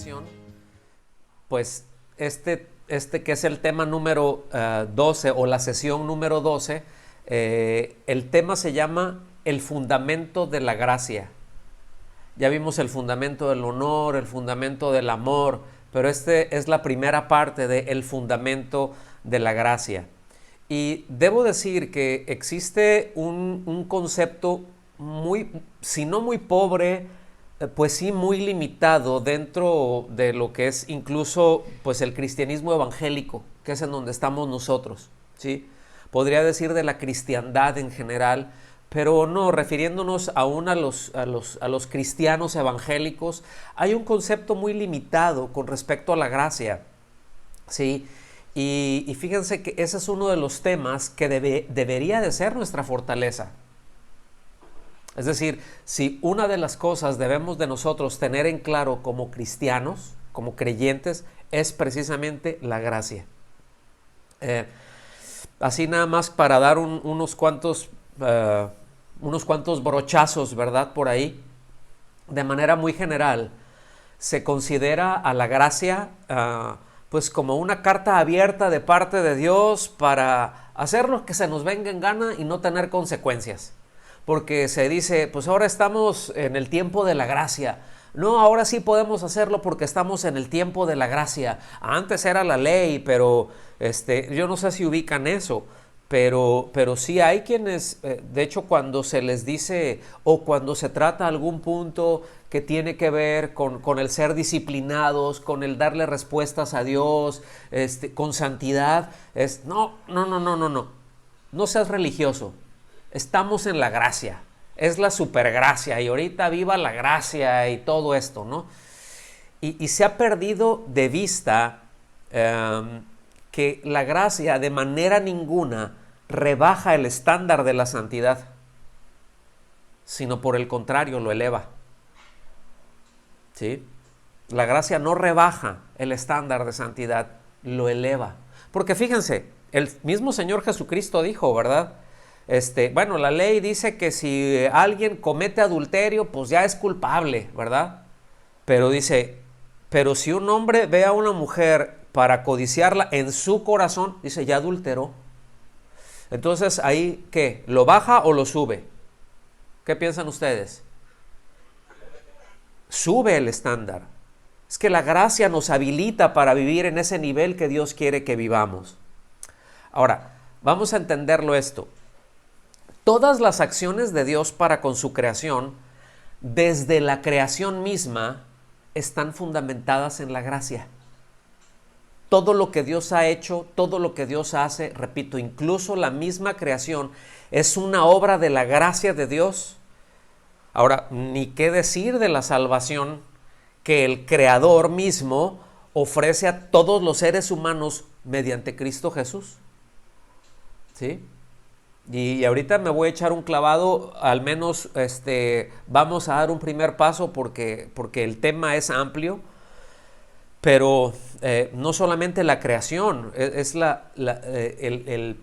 ocasión, pues este que es el tema número 12 o la sesión número 12, el tema se llama el fundamento de la gracia. Ya vimos el fundamento del honor, el fundamento del amor, pero este es la primera parte del fundamento de la gracia. Y debo decir que existe un concepto muy, si no muy pobre, pues sí muy limitado dentro de lo que es incluso pues el cristianismo evangélico, que es en donde estamos nosotros, ¿sí? Podría decir de la cristiandad en general, pero no, refiriéndonos aún a los cristianos evangélicos, hay un concepto muy limitado con respecto a la gracia, ¿sí? Y fíjense que ese es uno de los temas que debería de ser nuestra fortaleza. Es decir, si una de las cosas debemos de nosotros tener en claro como cristianos, como creyentes, es precisamente la gracia. Así nada más para dar unos cuantos brochazos, ¿verdad? Por ahí, de manera muy general, se considera a la gracia pues como una carta abierta de parte de Dios para hacer lo que se nos venga en gana y no tener consecuencias. Porque se dice, pues ahora estamos en el tiempo de la gracia. No, ahora sí podemos hacerlo porque estamos en el tiempo de la gracia. Antes era la ley, pero yo no sé si ubican eso. Pero sí hay quienes, de hecho, cuando se les dice o cuando se trata algún punto que tiene que ver con el ser disciplinados, con el darle respuestas a Dios, con santidad, no seas religioso. Estamos en la gracia, es la supergracia y ahorita viva la gracia y todo esto, ¿no? Y se ha perdido de vista que la gracia de manera ninguna rebaja el estándar de la santidad, sino por el contrario lo eleva, ¿sí? La gracia no rebaja el estándar de santidad, lo eleva. Porque fíjense, el mismo Señor Jesucristo dijo, ¿verdad? Bueno, la ley dice que si alguien comete adulterio, pues ya es culpable, ¿verdad? Pero dice, pero si un hombre ve a una mujer para codiciarla en su corazón, dice, ya adulteró. Entonces, ahí, ¿qué? ¿Lo baja o lo sube? ¿Qué piensan ustedes? Sube el estándar. Es que la gracia nos habilita para vivir en ese nivel que Dios quiere que vivamos. Ahora, vamos a entenderlo esto. Todas las acciones de Dios para con su creación, desde la creación misma, están fundamentadas en la gracia. Todo lo que Dios ha hecho, todo lo que Dios hace, repito, incluso la misma creación, es una obra de la gracia de Dios. Ahora, ni qué decir de la salvación que el Creador mismo ofrece a todos los seres humanos mediante Cristo Jesús. ¿Sí? Y ahorita me voy a echar un clavado, al menos vamos a dar un primer paso porque el tema es amplio, pero no solamente la creación, es el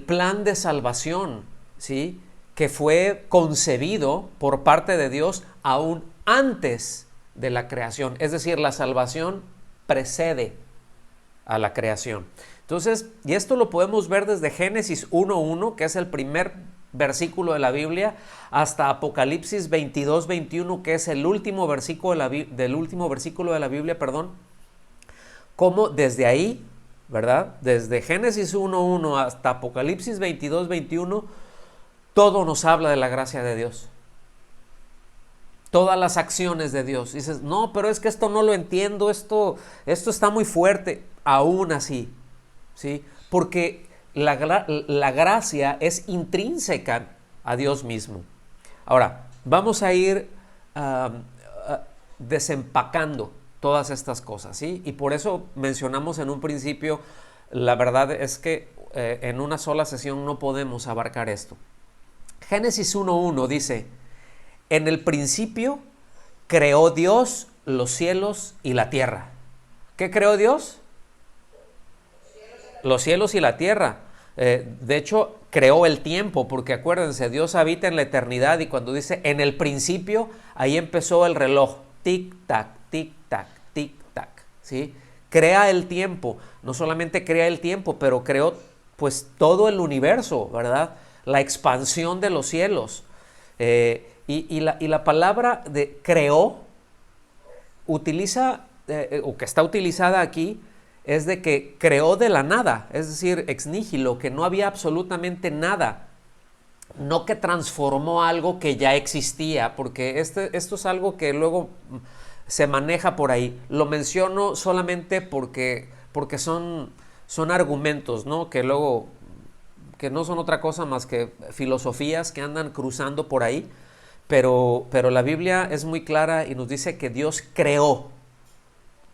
plan de salvación, ¿sí? Que fue concebido por parte de Dios aún antes de la creación, es decir, la salvación precede a la creación. Entonces, y esto lo podemos ver desde Génesis 1:1, que es el primer versículo de la Biblia, hasta Apocalipsis 22:21, que es el último versículo de la Biblia, como desde ahí, ¿verdad? Desde Génesis 1:1 hasta Apocalipsis 22:21, todo nos habla de la gracia de Dios. Todas las acciones de Dios. Dices, no, pero es que esto no lo entiendo, esto está muy fuerte. Aún así, ¿sí? Porque la gracia es intrínseca a Dios mismo. Ahora, vamos a ir desempacando todas estas cosas, ¿sí? Y por eso mencionamos en un principio, la verdad es que en una sola sesión no podemos abarcar esto. Génesis 1:1 dice, en el principio creó Dios los cielos y la tierra. ¿Qué creó Dios? Los cielos y la tierra. De hecho, creó el tiempo, porque acuérdense, Dios habita en la eternidad y cuando dice en el principio, ahí empezó el reloj. Tic-tac, tic-tac, tic-tac. ¿sí? Crea el tiempo, no solamente crea el tiempo, pero creó pues todo el universo, ¿verdad? La expansión de los cielos. Y la palabra de creó utiliza, o que está utilizada aquí, es de que creó de la nada, es decir, ex nihilo, que no había absolutamente nada, no que transformó algo que ya existía, porque esto es algo que luego se maneja por ahí. Lo menciono solamente porque son argumentos, ¿no? Que luego, que no son otra cosa más que filosofías que andan cruzando por ahí, pero la Biblia es muy clara y nos dice que Dios creó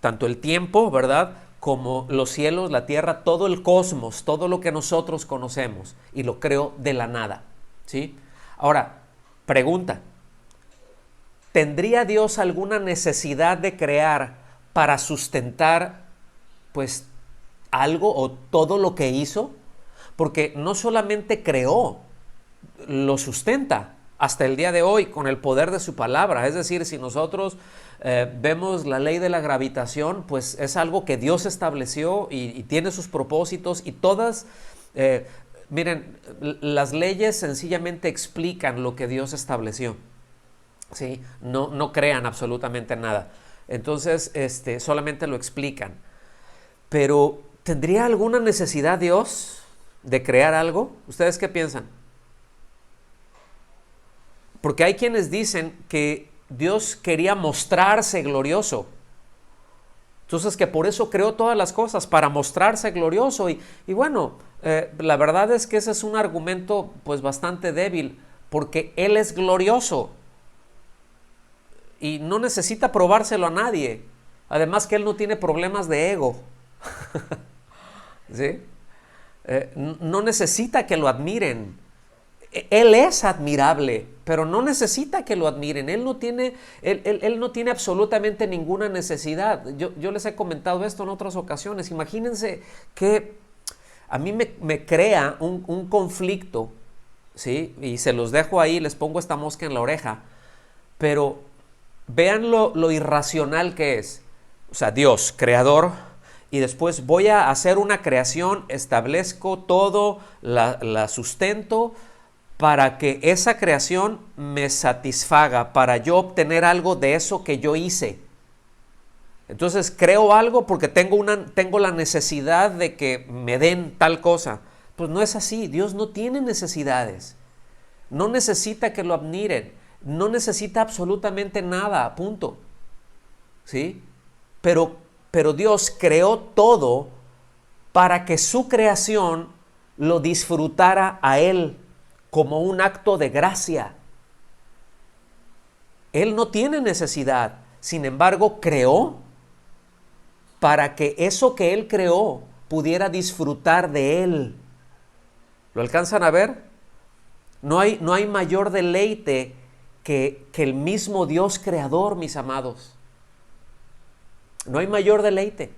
tanto el tiempo, ¿verdad?, como los cielos, la tierra, todo el cosmos, todo lo que nosotros conocemos, y lo creó de la nada, ¿sí? Ahora, pregunta, ¿tendría Dios alguna necesidad de crear para sustentar, pues, algo o todo lo que hizo? Porque no solamente creó, lo sustenta hasta el día de hoy con el poder de su palabra. Es decir, si nosotros vemos la ley de la gravitación, pues es algo que Dios estableció y tiene sus propósitos, y todas, miren, las leyes sencillamente explican lo que Dios estableció, ¿sí? No crean absolutamente nada. Entonces, solamente lo explican. Pero, ¿tendría alguna necesidad Dios de crear algo? ¿Ustedes qué piensan? Porque hay quienes dicen que Dios quería mostrarse glorioso. Entonces, que por eso creó todas las cosas, para mostrarse glorioso. Y bueno, la verdad es que ese es un argumento pues bastante débil, porque Él es glorioso y no necesita probárselo a nadie. Además que Él no tiene problemas de ego. ¿Sí? No necesita que lo admiren. Él es admirable, pero no necesita que lo admiren. Él no tiene absolutamente ninguna necesidad. Yo les he comentado esto en otras ocasiones. Imagínense que a mí me crea un conflicto, ¿sí? Y se los dejo ahí, les pongo esta mosca en la oreja. Pero vean lo irracional que es. O sea, Dios, creador, y después voy a hacer una creación, establezco todo, la sustento, para que esa creación me satisfaga, para yo obtener algo de eso que yo hice. Entonces creo algo porque tengo la necesidad de que me den tal cosa. Pues no es así. Dios no tiene necesidades. No necesita que lo admiren. No necesita absolutamente nada, punto. ¿Sí? Pero Dios creó todo para que su creación lo disfrutara a Él como un acto de gracia. Él no tiene necesidad, sin embargo, creó para que eso que Él creó pudiera disfrutar de Él. ¿Lo alcanzan a ver? No hay mayor deleite que el mismo Dios creador, mis amados. No hay mayor deleite.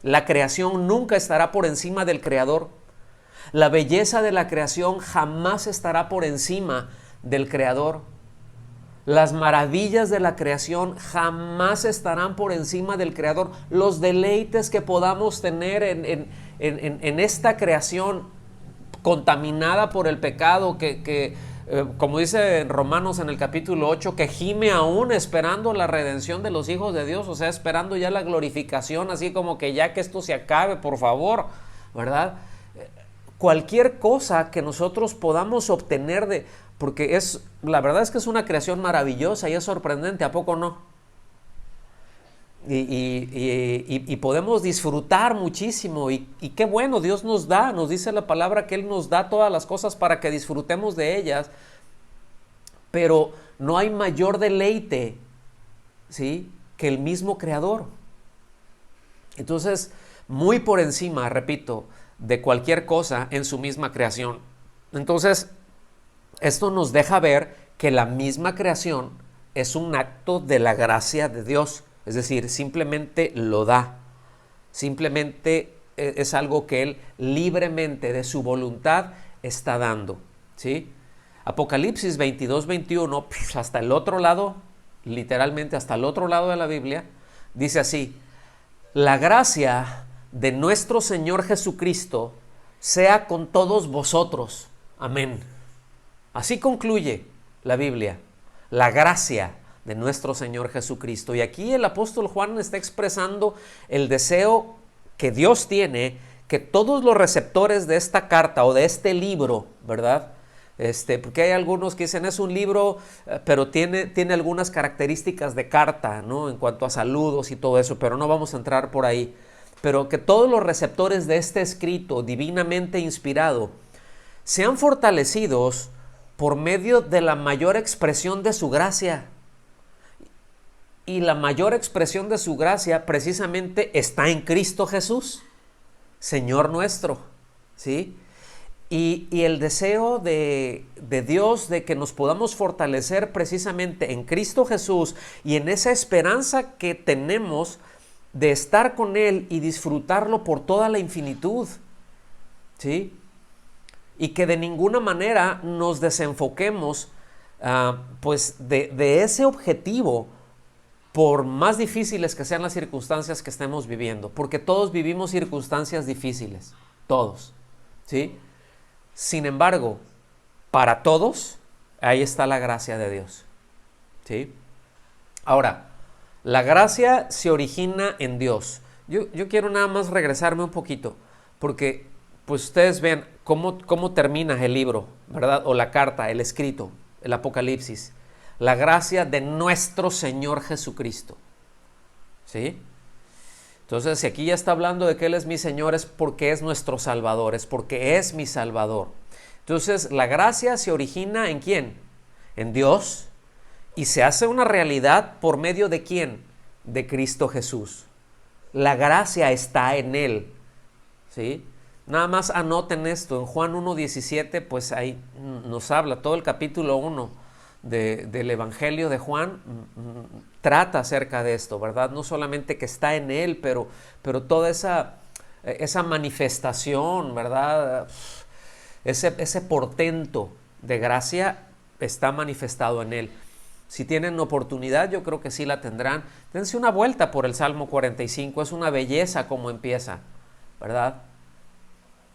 La creación nunca estará por encima del creador. La belleza de la creación jamás estará por encima del creador. Las maravillas de la creación jamás estarán por encima del creador. Los deleites que podamos tener en esta creación contaminada por el pecado, que como dice en Romanos en el capítulo 8, que gime aún esperando la redención de los hijos de Dios, o sea, esperando ya la glorificación, así como que ya que esto se acabe, por favor, ¿verdad? Cualquier cosa que nosotros podamos obtener porque la verdad es que es una creación maravillosa y es sorprendente, ¿a poco no? Y podemos disfrutar muchísimo, y qué bueno, Dios nos dice la palabra que Él nos da todas las cosas para que disfrutemos de ellas, pero no hay mayor deleite, ¿sí?, que el mismo Creador. Entonces, muy por encima, repito, de cualquier cosa en su misma creación. Entonces, esto nos deja ver que la misma creación es un acto de la gracia de Dios. Es decir, simplemente lo da. Simplemente es algo que Él libremente, de su voluntad, está dando, ¿sí? Apocalipsis 22, 21, hasta el otro lado, literalmente hasta el otro lado de la Biblia, dice así: La gracia de nuestro Señor Jesucristo sea con todos vosotros. Amén. Así concluye la Biblia. La gracia de nuestro Señor Jesucristo. Y aquí el apóstol Juan está expresando el deseo que Dios tiene, que todos los receptores de esta carta o de este libro, ¿verdad? Porque hay algunos que dicen es un libro, pero tiene algunas características de carta, ¿no? En cuanto a saludos y todo eso, pero no vamos a entrar por ahí. Pero que todos los receptores de este escrito divinamente inspirado sean fortalecidos por medio de la mayor expresión de su gracia. Y la mayor expresión de su gracia precisamente está en Cristo Jesús, Señor nuestro, ¿sí? Y el deseo de Dios de que nos podamos fortalecer precisamente en Cristo Jesús y en esa esperanza que tenemos de estar con Él y disfrutarlo por toda la infinitud, ¿sí? Y que de ninguna manera nos desenfoquemos pues de ese objetivo, por más difíciles que sean las circunstancias que estemos viviendo, porque todos vivimos circunstancias difíciles, todos, ¿sí? Sin embargo, para todos, ahí está la gracia de Dios, ¿sí? Ahora, la gracia se origina en Dios. Yo quiero nada más regresarme un poquito, porque pues ustedes ven cómo termina el libro, ¿verdad? O la carta, el escrito, el Apocalipsis. La gracia de nuestro Señor Jesucristo, ¿sí? Entonces, si aquí ya está hablando de que Él es mi Señor, es porque es nuestro Salvador, es porque es mi Salvador. Entonces, la gracia se origina ¿en quién? En Dios, y se hace una realidad por medio de ¿quién? De Cristo Jesús. La gracia está en Él, ¿sí? Nada más anoten esto, en Juan 1:17, pues ahí nos habla todo el capítulo 1 del Evangelio de Juan, trata acerca de esto, ¿verdad? No solamente que está en Él, pero toda esa manifestación, ¿verdad? Ese portento de gracia está manifestado en Él. Si tienen oportunidad, yo creo que sí la tendrán. Dense una vuelta por el Salmo 45, es una belleza como empieza, ¿verdad?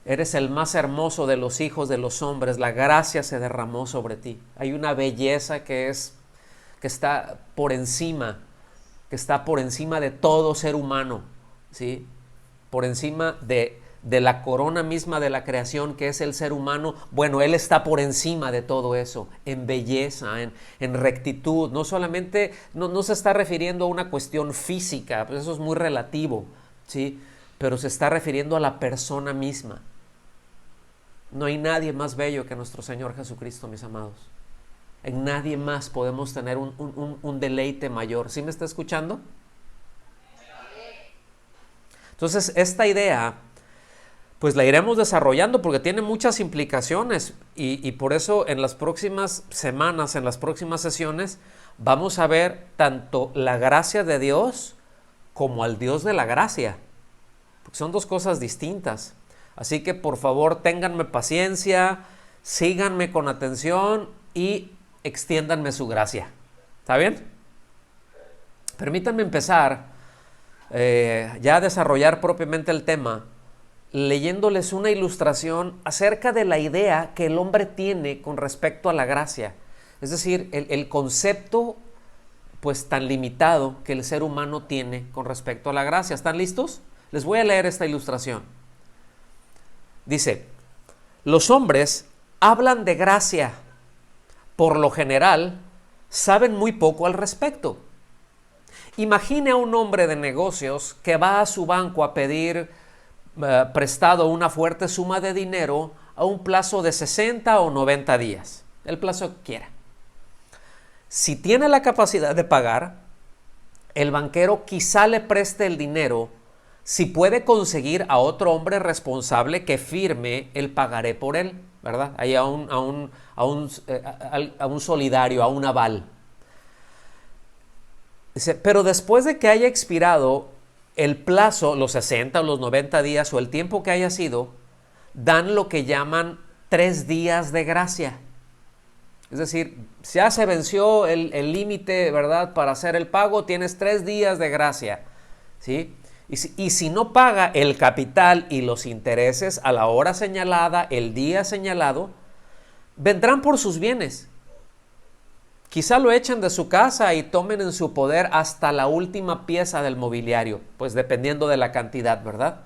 Eres el más hermoso de los hijos de los hombres, la gracia se derramó sobre ti. Hay una belleza que está por encima de todo ser humano, ¿sí? Por encima de la corona misma de la creación que es el ser humano. Bueno, Él está por encima de todo eso, en belleza, en rectitud. No solamente, no se está refiriendo a una cuestión física, pues eso es muy relativo, ¿sí? Pero se está refiriendo a la persona misma. No hay nadie más bello que nuestro Señor Jesucristo, mis amados. En nadie más podemos tener un deleite mayor. ¿Sí me está escuchando? Entonces, esta idea, pues la iremos desarrollando porque tiene muchas implicaciones y por eso en las próximas semanas, en las próximas sesiones, vamos a ver tanto la gracia de Dios como al Dios de la gracia. Porque son dos cosas distintas. Así que por favor ténganme paciencia, síganme con atención y extiéndanme su gracia. ¿Está bien? Permítanme empezar ya a desarrollar propiamente el tema leyéndoles una ilustración acerca de la idea que el hombre tiene con respecto a la gracia. Es decir, el concepto pues tan limitado que el ser humano tiene con respecto a la gracia. ¿Están listos? Les voy a leer esta ilustración. Dice, los hombres hablan de gracia. Por lo general, saben muy poco al respecto. Imagine a un hombre de negocios que va a su banco a pedir prestado una fuerte suma de dinero a un plazo de 60 o 90 días, el plazo que quiera. Si tiene la capacidad de pagar, el banquero quizá le preste el dinero si puede conseguir a otro hombre responsable que firme el pagaré por él, ¿verdad? Ahí a un solidario, a un aval. Dice, pero después de que haya expirado el plazo, los 60 o los 90 días o el tiempo que haya sido, dan lo que llaman 3 días de gracia. Es decir, ya se venció el límite, ¿verdad? Para hacer el pago, tienes 3 días de gracia, ¿sí? Y si no paga el capital y los intereses a la hora señalada, el día señalado, vendrán por sus bienes. Quizá lo echen de su casa y tomen en su poder hasta la última pieza del mobiliario, pues dependiendo de la cantidad, ¿verdad?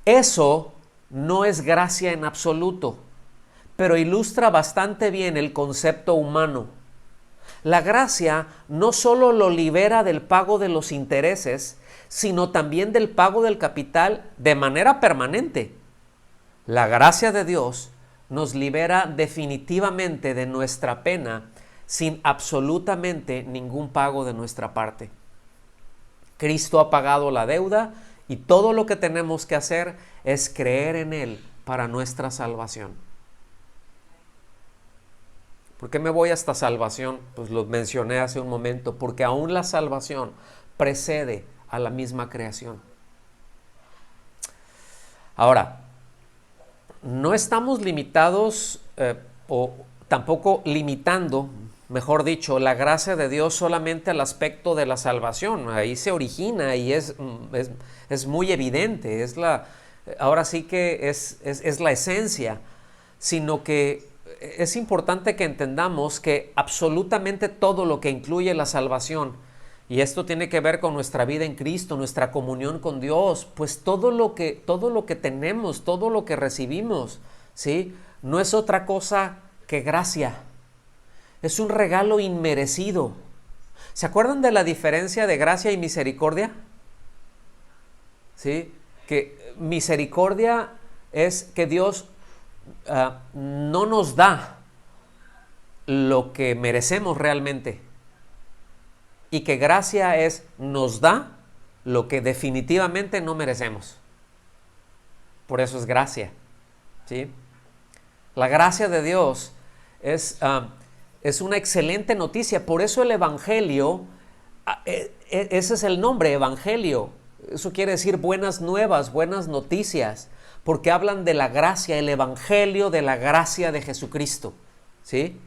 Eso no es gracia en absoluto, pero ilustra bastante bien el concepto humano. La gracia no solo lo libera del pago de los intereses, sino también del pago del capital de manera permanente. La gracia de Dios nos libera definitivamente de nuestra pena sin absolutamente ningún pago de nuestra parte. Cristo ha pagado la deuda y todo lo que tenemos que hacer es creer en Él para nuestra salvación. ¿Por qué me voy a esta salvación? Pues lo mencioné hace un momento, porque aún la salvación precede a la misma creación. Ahora, no estamos limitados o tampoco limitando, mejor dicho, la gracia de Dios solamente al aspecto de la salvación. Ahí se origina y es muy evidente, ahora sí que es la esencia, sino que es importante que entendamos que absolutamente todo lo que incluye la salvación, y esto tiene que ver con nuestra vida en Cristo, nuestra comunión con Dios, pues todo lo que tenemos, todo lo que recibimos, ¿sí? No es otra cosa que gracia. Es un regalo inmerecido. ¿Se acuerdan de la diferencia de gracia y misericordia? ¿Sí? Que misericordia es que Dios no nos da lo que merecemos realmente, y que gracia es nos da lo que definitivamente no merecemos. Por eso es gracia, ¿sí? La gracia de Dios es una excelente noticia. Por eso el Evangelio, ese es el nombre, Evangelio. Eso quiere decir buenas nuevas, buenas noticias, porque hablan de la gracia, el Evangelio de la gracia de Jesucristo, ¿sí?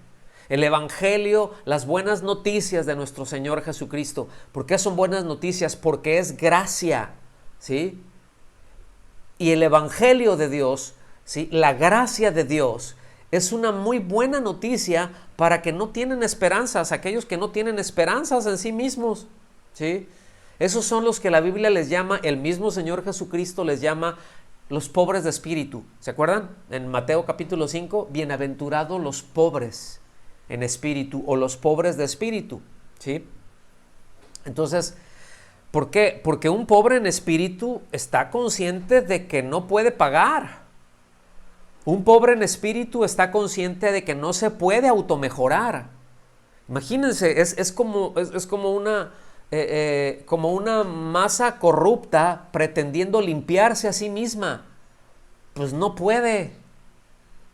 El Evangelio, las buenas noticias de nuestro Señor Jesucristo. ¿Por qué son buenas noticias? Porque es gracia, ¿sí? Y el Evangelio de Dios, ¿sí? La gracia de Dios es una muy buena noticia para que no tienen esperanzas, aquellos que no tienen esperanzas en sí mismos, ¿sí? Esos son los que la Biblia les llama, el mismo Señor Jesucristo les llama los pobres de espíritu. ¿Se acuerdan? En Mateo capítulo 5, bienaventurados los pobres en espíritu, o los pobres de espíritu, ¿sí? Entonces, ¿por qué? Porque un pobre en espíritu está consciente de que no puede pagar. Un pobre en espíritu está consciente de que no se puede automejorar. Imagínense, es como una masa corrupta pretendiendo limpiarse a sí misma. Pues no puede.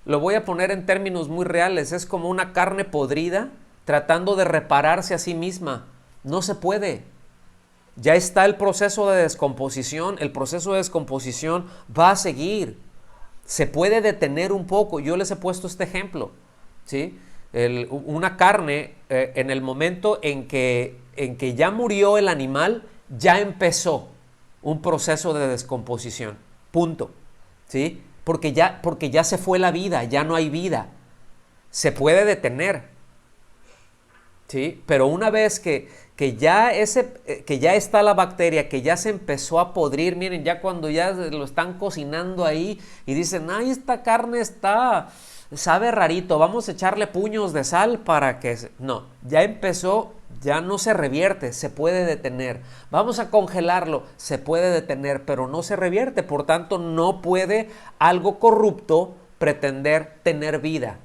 Lo voy a poner en términos muy reales. Es como una carne podrida tratando de repararse a sí misma. No se puede. Ya está el proceso de descomposición. El proceso de descomposición va a seguir. Se puede detener un poco. Yo les he puesto este ejemplo, ¿sí? Una carne, en el momento en que ya murió el animal, ya empezó un proceso de descomposición. Punto. ¿Sí? Porque ya se fue la vida, ya no hay vida. Se puede detener, ¿sí? Pero una vez que ya está la bacteria, que ya se empezó a podrir, miren, ya cuando ya lo están cocinando ahí y dicen, ay, esta carne sabe rarito, vamos a echarle puños de sal para que... No, ya empezó, ya no se revierte, se puede detener. Vamos a congelarlo, se puede detener, pero no se revierte. Por tanto, no puede algo corrupto pretender tener vida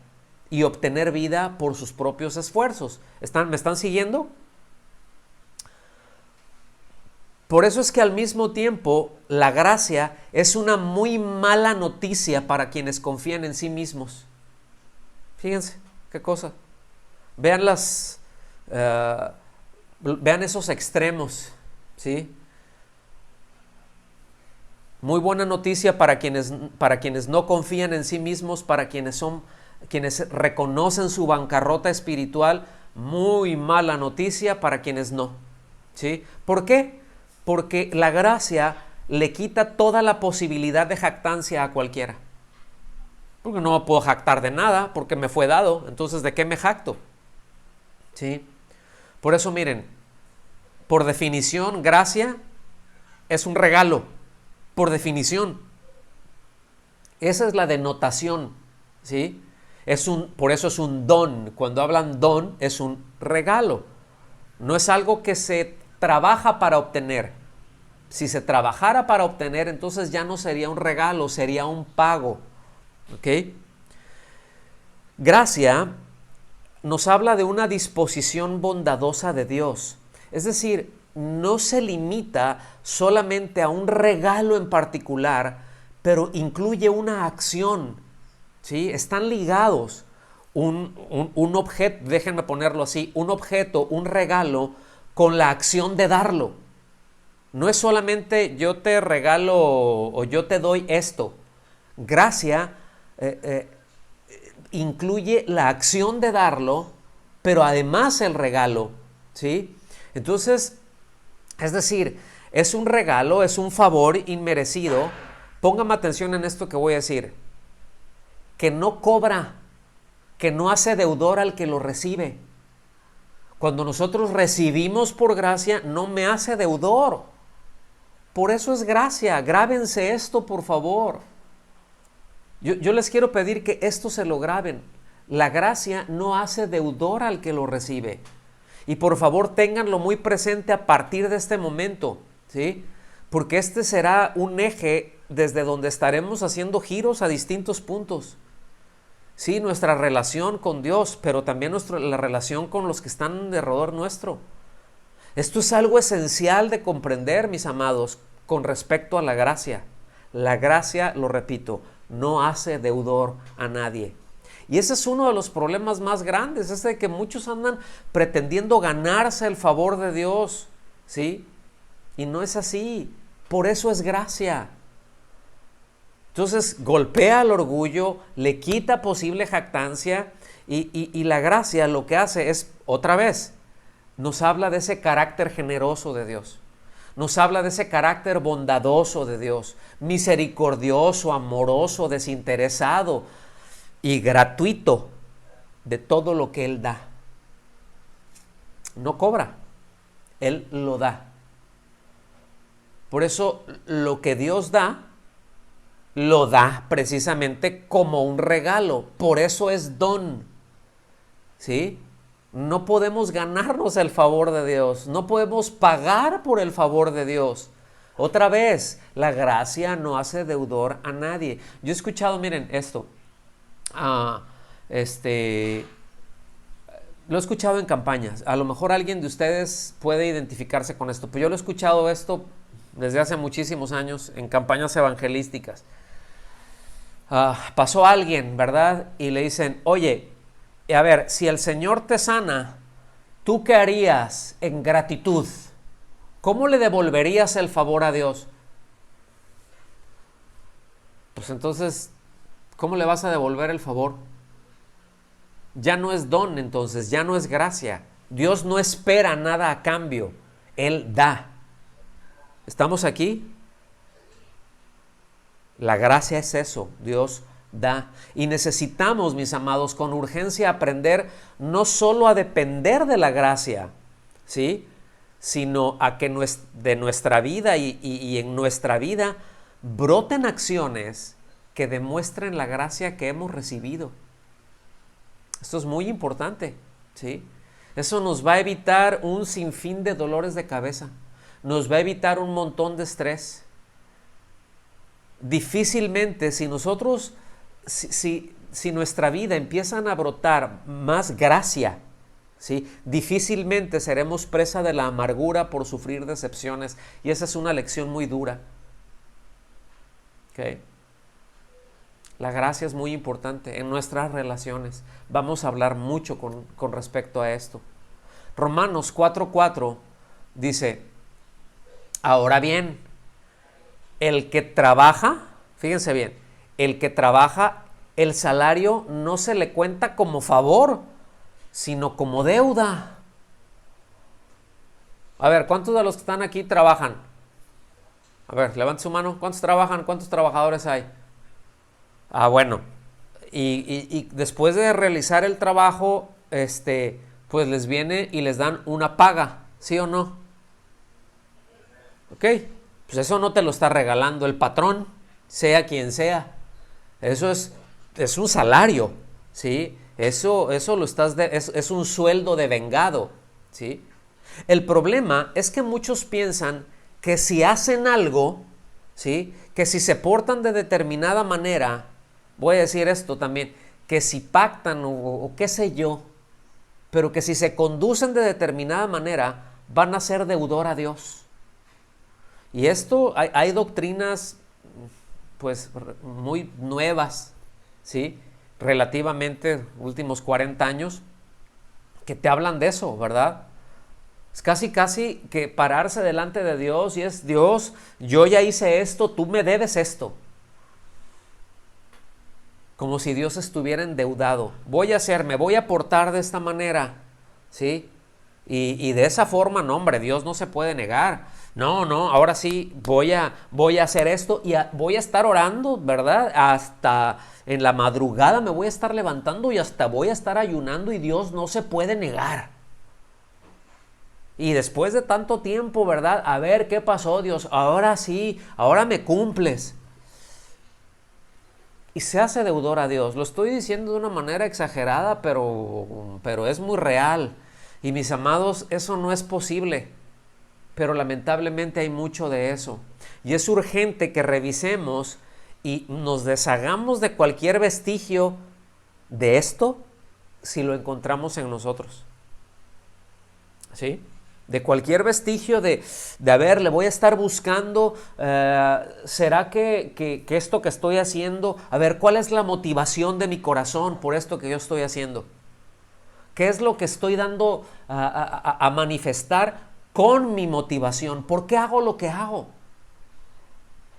y obtener vida por sus propios esfuerzos. ¿Me están siguiendo? Por eso es que al mismo tiempo la gracia es una muy mala noticia para quienes confían en sí mismos. Fíjense, qué cosa. Vean esos extremos, ¿sí? Muy buena noticia para quienes no confían en sí mismos, para quienes reconocen su bancarrota espiritual. Muy mala noticia para quienes no, ¿sí? ¿Por qué? Porque la gracia le quita toda la posibilidad de jactancia a cualquiera. Porque no me puedo jactar de nada, porque me fue dado. Entonces, ¿de qué me jacto? ¿Sí? Por eso, miren, por definición, gracia es un regalo. Por definición. Esa es la denotación, ¿sí? Por eso es un don. Cuando hablan don, es un regalo. No es algo que se trabaja para obtener. Si se trabajara para obtener, entonces ya no sería un regalo, sería un pago. ¿Ok? Gracia nos habla de una disposición bondadosa de Dios. Es decir, no se limita solamente a un regalo en particular, pero incluye una acción. ¿Sí? Están ligados. Un objeto, déjenme ponerlo así, un objeto, un regalo, con la acción de darlo. No es solamente yo te regalo o yo te doy esto. Gracia incluye la acción de darlo, pero además el regalo, ¿sí? Entonces, es decir, es un regalo, es un favor inmerecido. Póngame atención en esto que voy a decir. Que no cobra, que no hace deudor al que lo recibe. Cuando nosotros recibimos por gracia, no me hace deudor. Por eso es gracia. Grábense esto, por favor. Yo les quiero pedir que esto se lo graben. La gracia no hace deudor al que lo recibe. Y por favor, ténganlo muy presente a partir de este momento, ¿sí? Porque este será un eje desde donde estaremos haciendo giros a distintos puntos. Sí, nuestra relación con Dios, pero también la relación con los que están alrededor nuestro. Esto es algo esencial de comprender, mis amados, con respecto a la gracia. La gracia, lo repito, no hace deudor a nadie. Y ese es uno de los problemas más grandes, es de que muchos andan pretendiendo ganarse el favor de Dios, ¿sí? Y no es así. Por eso es gracia. Entonces golpea el orgullo, le quita posible jactancia y la gracia lo que hace es, otra vez, nos habla de ese carácter generoso de Dios. Nos habla de ese carácter bondadoso de Dios, misericordioso, amoroso, desinteresado y gratuito de todo lo que Él da. No cobra, Él lo da. Por eso lo que Dios da, lo da precisamente como un regalo. Por eso es don. ¿Sí? No podemos ganarnos el favor de Dios. No podemos pagar por el favor de Dios. Otra vez, la gracia no hace deudor a nadie. Yo he escuchado, miren esto. Lo he escuchado en campañas. A lo mejor alguien de ustedes puede identificarse con esto. Pero yo lo he escuchado esto desde hace muchísimos años en campañas evangelísticas. Pasó alguien, ¿verdad? Y le dicen, oye, a ver, si el Señor te sana, ¿tú qué harías en gratitud? ¿Cómo le devolverías el favor a Dios? Pues entonces, ¿cómo le vas a devolver el favor? Ya no es don, entonces, ya no es gracia. Dios no espera nada a cambio. Él da. ¿Estamos aquí? La gracia es eso, Dios da. Y necesitamos, mis amados, con urgencia aprender no solo a depender de la gracia, ¿sí? Sino a que de nuestra vida y en nuestra vida broten acciones que demuestren la gracia que hemos recibido. Esto es muy importante, ¿sí? Eso nos va a evitar un sinfín de dolores de cabeza, nos va a evitar un montón de estrés. Difícilmente, si nosotros, si nuestra vida empiezan a brotar más gracia, ¿sí? Difícilmente seremos presa de la amargura por sufrir decepciones, y esa es una lección muy dura. ¿Okay? La gracia es muy importante en nuestras relaciones. Vamos a hablar mucho con respecto a esto. Romanos 4:4 dice, ahora bien, el que trabaja, fíjense bien, el que trabaja, el salario no se le cuenta como favor, sino como deuda. A ver, ¿cuántos de los que están aquí trabajan? A ver, levante su mano. ¿Cuántos trabajan? ¿Cuántos trabajadores hay? Ah, bueno. Y después de realizar el trabajo, pues les viene y les dan una paga, ¿sí o no? ¿Ok? Pues eso no te lo está regalando el patrón, sea quien sea. Eso es un salario, ¿sí? Eso lo es un sueldo de vengado, ¿sí? El problema es que muchos piensan que si hacen algo, ¿sí? Que si se portan de determinada manera, voy a decir esto también, que si pactan o qué sé yo, pero que si se conducen de determinada manera, van a ser deudor a Dios. Y esto, hay doctrinas, pues, muy nuevas, ¿sí? Relativamente, últimos 40 años, que te hablan de eso, ¿verdad? Es casi que pararse delante de Dios y es: Dios, yo ya hice esto, tú me debes esto. Como si Dios estuviera endeudado. Me voy a portar de esta manera, ¿sí? Y de esa forma, no, hombre, Dios no se puede negar. No, ahora sí voy a hacer esto y voy a estar orando, ¿verdad? Hasta en la madrugada me voy a estar levantando y hasta voy a estar ayunando y Dios no se puede negar. Y después de tanto tiempo, ¿verdad? A ver, ¿qué pasó, Dios? Ahora sí, ahora me cumples. Y se hace deudor a Dios. Lo estoy diciendo de una manera exagerada, pero es muy real. Y mis amados, eso no es posible. Pero lamentablemente hay mucho de eso. Y es urgente que revisemos y nos deshagamos de cualquier vestigio de esto si lo encontramos en nosotros. ¿Sí? De cualquier vestigio de a ver, le voy a estar buscando, ¿será que esto que estoy haciendo, a ver, cuál es la motivación de mi corazón por esto que yo estoy haciendo? ¿Qué es lo que estoy dando a manifestar con mi motivación? ¿Por qué hago lo que hago?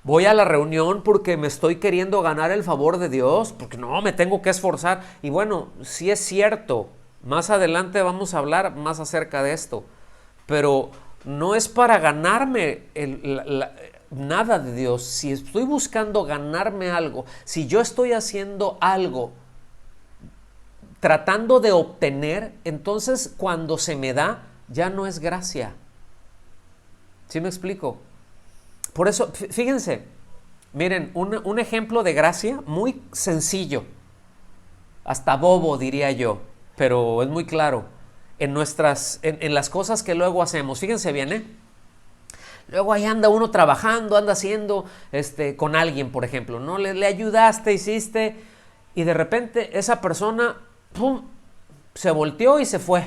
¿Voy a la reunión porque me estoy queriendo ganar el favor de Dios? Porque no, me tengo que esforzar. Y bueno, sí es cierto, más adelante vamos a hablar más acerca de esto. Pero no es para ganarme nada de Dios. Si estoy buscando ganarme algo, si yo estoy haciendo algo tratando de obtener, entonces cuando se me da, ya no es gracia. ¿Sí me explico? Por eso, fíjense, miren, un ejemplo de gracia muy sencillo, hasta bobo diría yo, pero es muy claro. En las cosas que luego hacemos, fíjense bien, luego ahí anda uno trabajando, anda haciendo con alguien, por ejemplo, ¿no? Le ayudaste, hiciste, y de repente esa persona, ¡pum!, se volteó y se fue.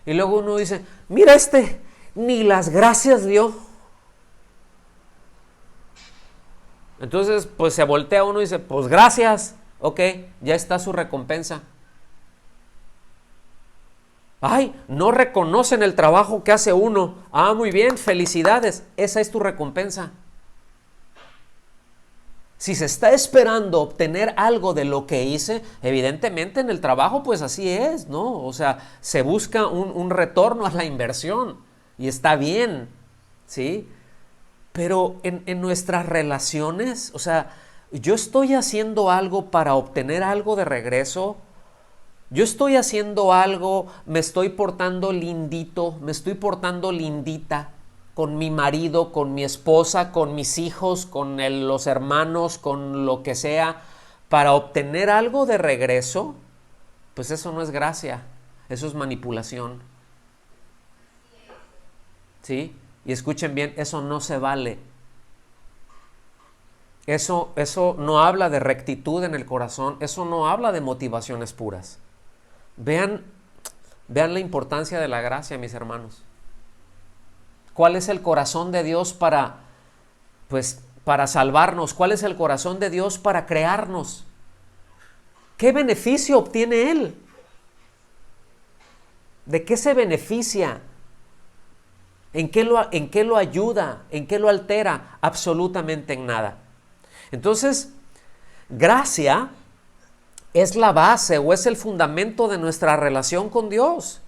Y luego uno dice: mira, ni las gracias dio. Entonces, pues se voltea uno y dice: pues gracias, ok, ya está su recompensa. Ay, no reconocen el trabajo que hace uno. Ah, muy bien, felicidades, esa es tu recompensa. Si se está esperando obtener algo de lo que hice, evidentemente en el trabajo pues así es, ¿no? O sea, se busca un retorno a la inversión y está bien, ¿sí? Pero en nuestras relaciones, o sea, yo estoy haciendo algo para obtener algo de regreso. Yo estoy haciendo algo, me estoy portando lindito, me estoy portando lindita con mi marido, con mi esposa, con mis hijos, con los hermanos, con lo que sea, para obtener algo de regreso. Pues eso no es gracia, eso es manipulación. ¿Sí? Y escuchen bien, eso no se vale. Eso no habla de rectitud en el corazón, eso no habla de motivaciones puras. Vean la importancia de la gracia, mis hermanos. ¿Cuál es el corazón de Dios para salvarnos? ¿Cuál es el corazón de Dios para crearnos? ¿Qué beneficio obtiene Él? ¿De qué se beneficia? ¿En qué lo ayuda? ¿En qué lo altera? Absolutamente en nada. Entonces, gracia es la base o es el fundamento de nuestra relación con Dios.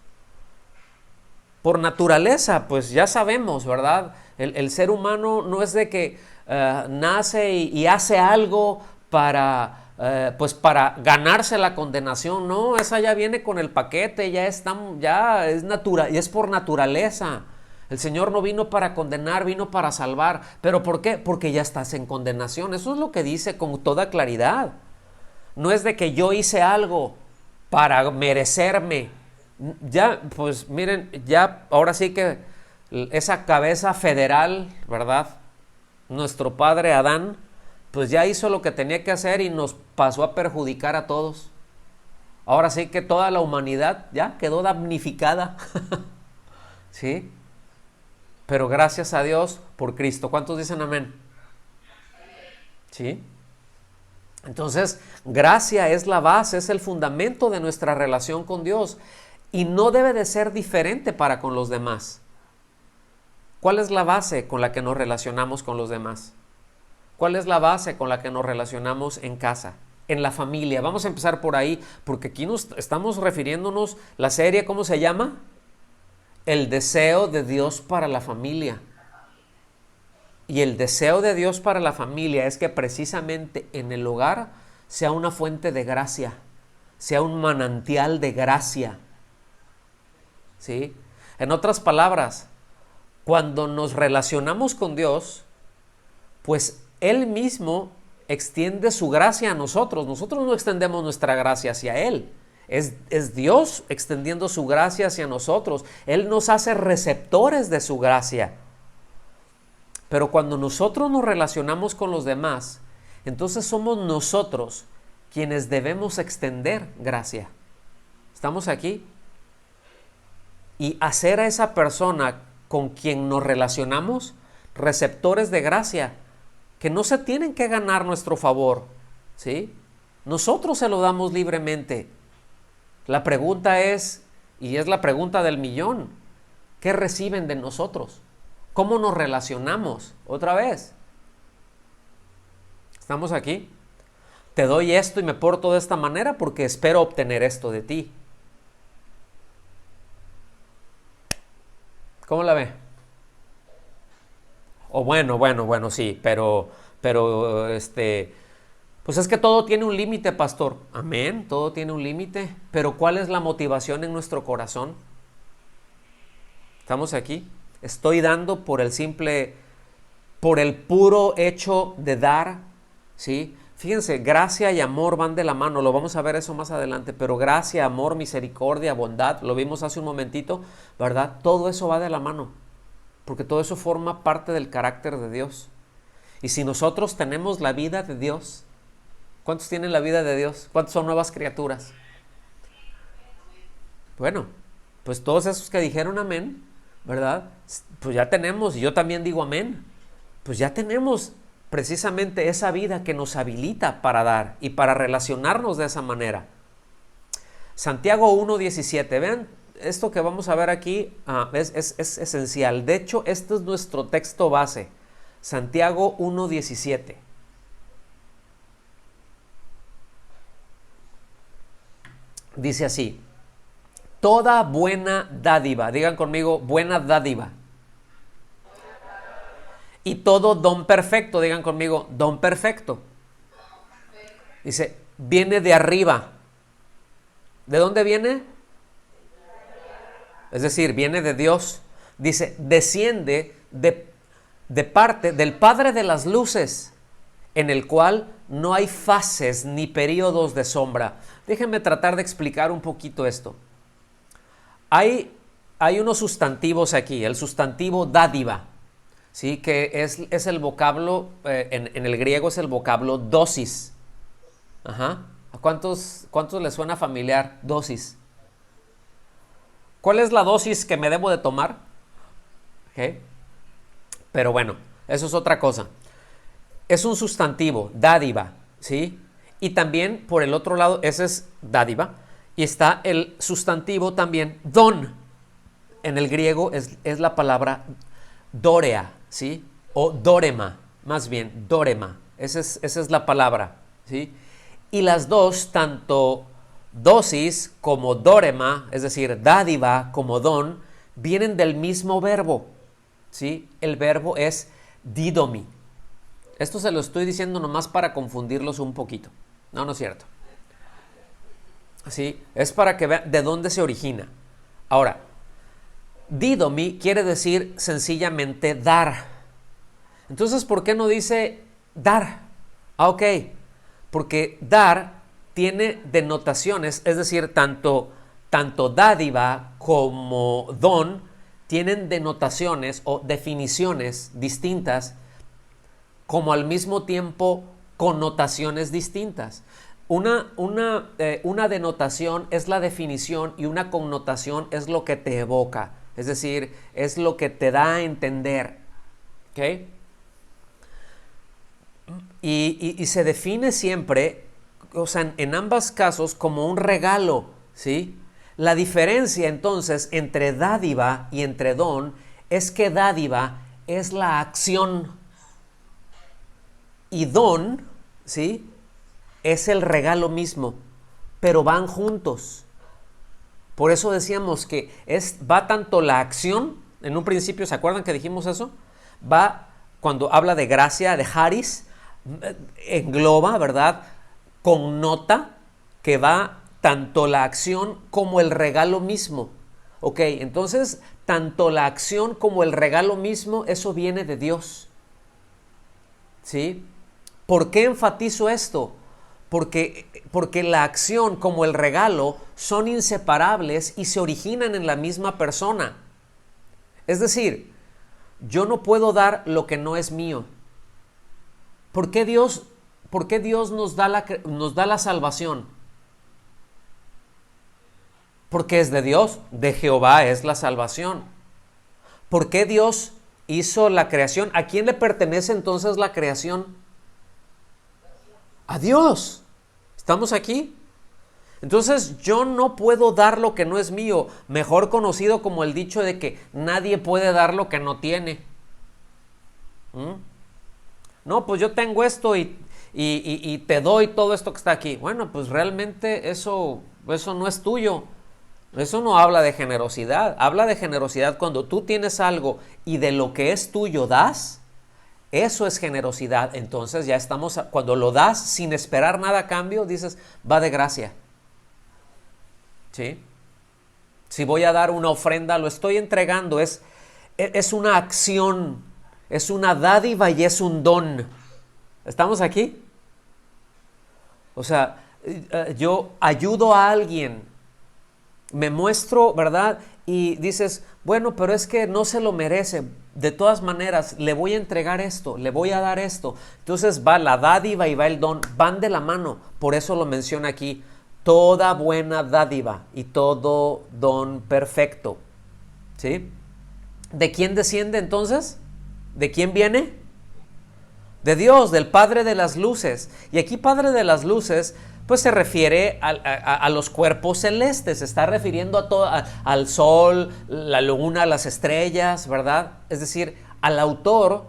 Por naturaleza, pues ya sabemos, ¿verdad? El ser humano no es de que nace y hace algo para, pues para ganarse la condenación. No, esa ya viene con el paquete, ya es natural, y es por naturaleza. El Señor no vino para condenar, vino para salvar. ¿Pero por qué? Porque ya estás en condenación. Eso es lo que dice con toda claridad. No es de que yo hice algo para merecerme. Ya, pues miren, ya ahora sí que esa cabeza federal, ¿verdad? Nuestro padre Adán, pues ya hizo lo que tenía que hacer y nos pasó a perjudicar a todos. Ahora sí que toda la humanidad ya quedó damnificada. ¿Sí? Pero gracias a Dios por Cristo. ¿Cuántos dicen amén? ¿Sí? Entonces, gracia es la base, es el fundamento de nuestra relación con Dios y no debe de ser diferente para con los demás. ¿Cuál es la base con la que nos relacionamos con los demás? ¿Cuál es la base con la que nos relacionamos en casa, en la familia? Vamos a empezar por ahí, porque aquí nos estamos refiriéndonos, la serie, ¿cómo se llama? El deseo de Dios para la familia. Y el deseo de Dios para la familia es que precisamente en el hogar sea una fuente de gracia, sea un manantial de gracia. ¿Sí? En otras palabras, cuando nos relacionamos con Dios, pues Él mismo extiende su gracia a nosotros. Nosotros no extendemos nuestra gracia hacia Él. Es Dios extendiendo su gracia hacia nosotros. Él nos hace receptores de su gracia. Pero cuando nosotros nos relacionamos con los demás, entonces somos nosotros quienes debemos extender gracia. ¿Estamos aquí? Y hacer a esa persona con quien nos relacionamos receptores de gracia, que no se tienen que ganar nuestro favor, ¿sí? Nosotros se lo damos libremente. La pregunta es, y es la pregunta del millón, ¿qué reciben de nosotros? ¿Cómo nos relacionamos? Otra vez. ¿Estamos aquí? Te doy esto y me porto de esta manera porque espero obtener esto de ti. ¿Cómo la ve? O bueno, sí, pero, pues es que todo tiene un límite, pastor. Amén, todo tiene un límite. Pero ¿cuál es la motivación en nuestro corazón? ¿Estamos aquí? Estoy dando por el puro hecho de dar, ¿sí? Fíjense, gracia y amor van de la mano, lo vamos a ver eso más adelante, pero gracia, amor, misericordia, bondad, lo vimos hace un momentito, ¿verdad? Todo eso va de la mano, porque todo eso forma parte del carácter de Dios. Y si nosotros tenemos la vida de Dios, ¿cuántos tienen la vida de Dios? ¿Cuántos son nuevas criaturas? Bueno, pues todos esos que dijeron amén, ¿verdad? Pues ya tenemos, y yo también digo amén, pues ya tenemos precisamente esa vida que nos habilita para dar y para relacionarnos de esa manera. Santiago 1:17, vean, esto que vamos a ver aquí es esencial. De hecho, este es nuestro texto base, Santiago 1:17. Dice así: toda buena dádiva, digan conmigo, buena dádiva. Y todo don perfecto, digan conmigo, don perfecto. Dice, viene de arriba. ¿De dónde viene? Es decir, viene de Dios. Dice, desciende de parte del Padre de las luces, en el cual no hay fases ni periodos de sombra. Déjenme tratar de explicar un poquito esto. Hay unos sustantivos aquí, el sustantivo dádiva, ¿sí? Que es el vocablo, en el griego es el vocablo dosis. Ajá. ¿A cuántos les suena familiar dosis? ¿Cuál es la dosis que me debo de tomar? ¿Okay? Pero bueno, eso es otra cosa. Es un sustantivo, dádiva, ¿sí? Y también por el otro lado, ese es dádiva, y está el sustantivo también don. En el griego es la palabra dorea, ¿sí? O dórema, más bien, dórema. Esa es la palabra, ¿sí? Y las dos, tanto dosis como dórema, es decir, dádiva como don, vienen del mismo verbo. ¿sí? El verbo es didomi. Esto se lo estoy diciendo nomás para confundirlos un poquito. No, no es cierto. ¿Sí? Es para que vean de dónde se origina. Ahora, didomi quiere decir sencillamente dar. Entonces, ¿por qué no dice dar? Ok, porque dar tiene denotaciones, es decir, tanto dádiva como don tienen denotaciones o definiciones distintas, como al mismo tiempo connotaciones distintas. Una denotación es la definición y una connotación es lo que te evoca, es decir, es lo que te da a entender. ¿Ok? Y se define siempre, o sea, en ambos casos, como un regalo, ¿sí? La diferencia entonces entre dádiva y entre don es que dádiva es la acción y don, ¿sí? Es el regalo mismo, pero van juntos. Por eso decíamos que va tanto la acción, en un principio, ¿se acuerdan que dijimos eso? Va, cuando habla de gracia, de charis, engloba, ¿verdad? Connota que va tanto la acción como el regalo mismo. Ok, entonces, tanto la acción como el regalo mismo, eso viene de Dios. ¿Sí? ¿Por qué enfatizo esto? Porque la acción como el regalo son inseparables y se originan en la misma persona. Es decir, yo no puedo dar lo que no es mío. ¿Por qué Dios nos da la salvación? Porque es de Dios, de Jehová es la salvación. ¿Por qué Dios hizo la creación? ¿A quién le pertenece entonces la creación? A Dios. ¿Estamos aquí? Entonces yo no puedo dar lo que no es mío, mejor conocido como el dicho de que nadie puede dar lo que no tiene. No, pues yo tengo esto y te doy todo esto que está aquí. Bueno, pues realmente eso no es tuyo. Eso no habla de generosidad. Habla de generosidad cuando tú tienes algo y de lo que es tuyo das. Eso es generosidad. Entonces ya estamos, cuando lo das sin esperar nada a cambio, dices, va de gracia. ¿Sí? Si voy a dar una ofrenda, lo estoy entregando. Es una acción, es una dádiva y es un don. ¿Estamos aquí? O sea, yo ayudo a alguien, me muestro, ¿verdad? Y dices, bueno, pero es que no se lo merece. De todas maneras, le voy a entregar esto, le voy a dar esto. Entonces va la dádiva y va el don, van de la mano. Por eso lo menciona aquí, toda buena dádiva y todo don perfecto. ¿Sí? ¿De quién desciende entonces? ¿De quién viene? De Dios, del Padre de las luces. Y aquí Padre de las luces, pues se refiere a los cuerpos celestes, se está refiriendo al sol, la luna, las estrellas, ¿verdad? Es decir, al autor,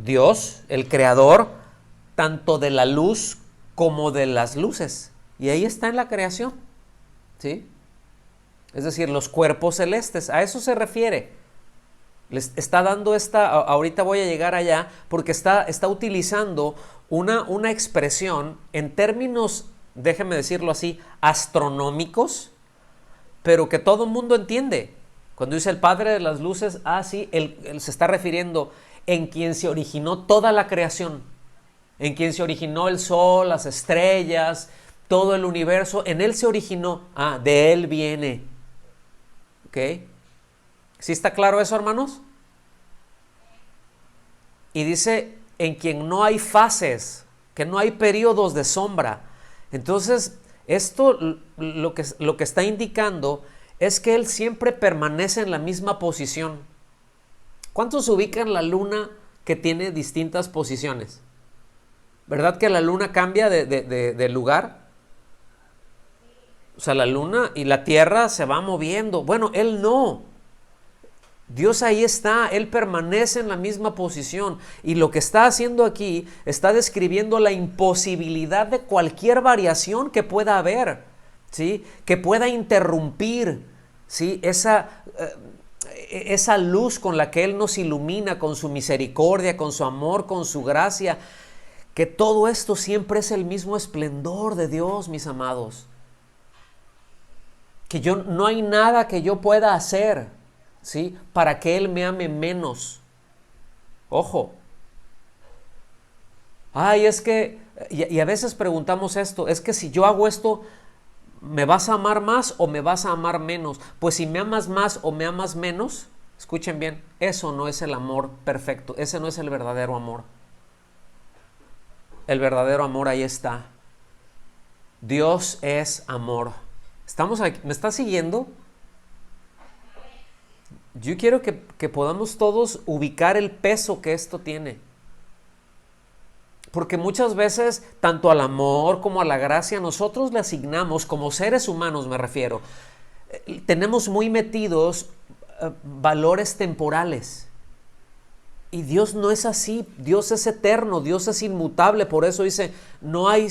Dios, el creador, tanto de la luz como de las luces. Y ahí está en la creación, ¿sí? Es decir, los cuerpos celestes, a eso se refiere. Les está dando ahorita voy a llegar allá, porque está utilizando una expresión en términos, déjeme decirlo así, astronómicos, pero que todo el mundo entiende. Cuando dice el Padre de las luces, sí, él se está refiriendo en quien se originó toda la creación, en quien se originó el sol, las estrellas, todo el universo, en él se originó, de él viene. ¿Ok? ¿Sí está claro eso, hermanos? Y dice, en quien no hay fases, que no hay periodos de sombra. Entonces, esto lo que está indicando es que él siempre permanece en la misma posición. ¿Cuántos ubican la luna que tiene distintas posiciones? ¿Verdad que la luna cambia de lugar? O sea, la luna y la tierra se va moviendo. Bueno, él no. Dios ahí está, él permanece en la misma posición, y lo que está haciendo aquí está describiendo la imposibilidad de cualquier variación que pueda haber, ¿sí? Que pueda interrumpir, ¿sí? esa luz con la que Él nos ilumina, con su misericordia, con su amor, con su gracia, que todo esto siempre es el mismo esplendor de Dios, mis amados. Que no hay nada que yo pueda hacer, ¿sí?, para que Él me ame menos. Ojo. Ay, es que, y a veces preguntamos esto, es que si yo hago esto, ¿me vas a amar más o me vas a amar menos? Pues si me amas más o me amas menos, escuchen bien, eso no es el amor perfecto, ese no es el verdadero amor. El verdadero amor ahí está. Dios es amor. ¿Estamos aquí? ¿Me está siguiendo? Yo quiero que podamos todos ubicar el peso que esto tiene. Porque muchas veces, tanto al amor como a la gracia, nosotros le asignamos, como seres humanos me refiero, tenemos muy metidos valores temporales. Y Dios no es así, Dios es eterno, Dios es inmutable, por eso dice, no hay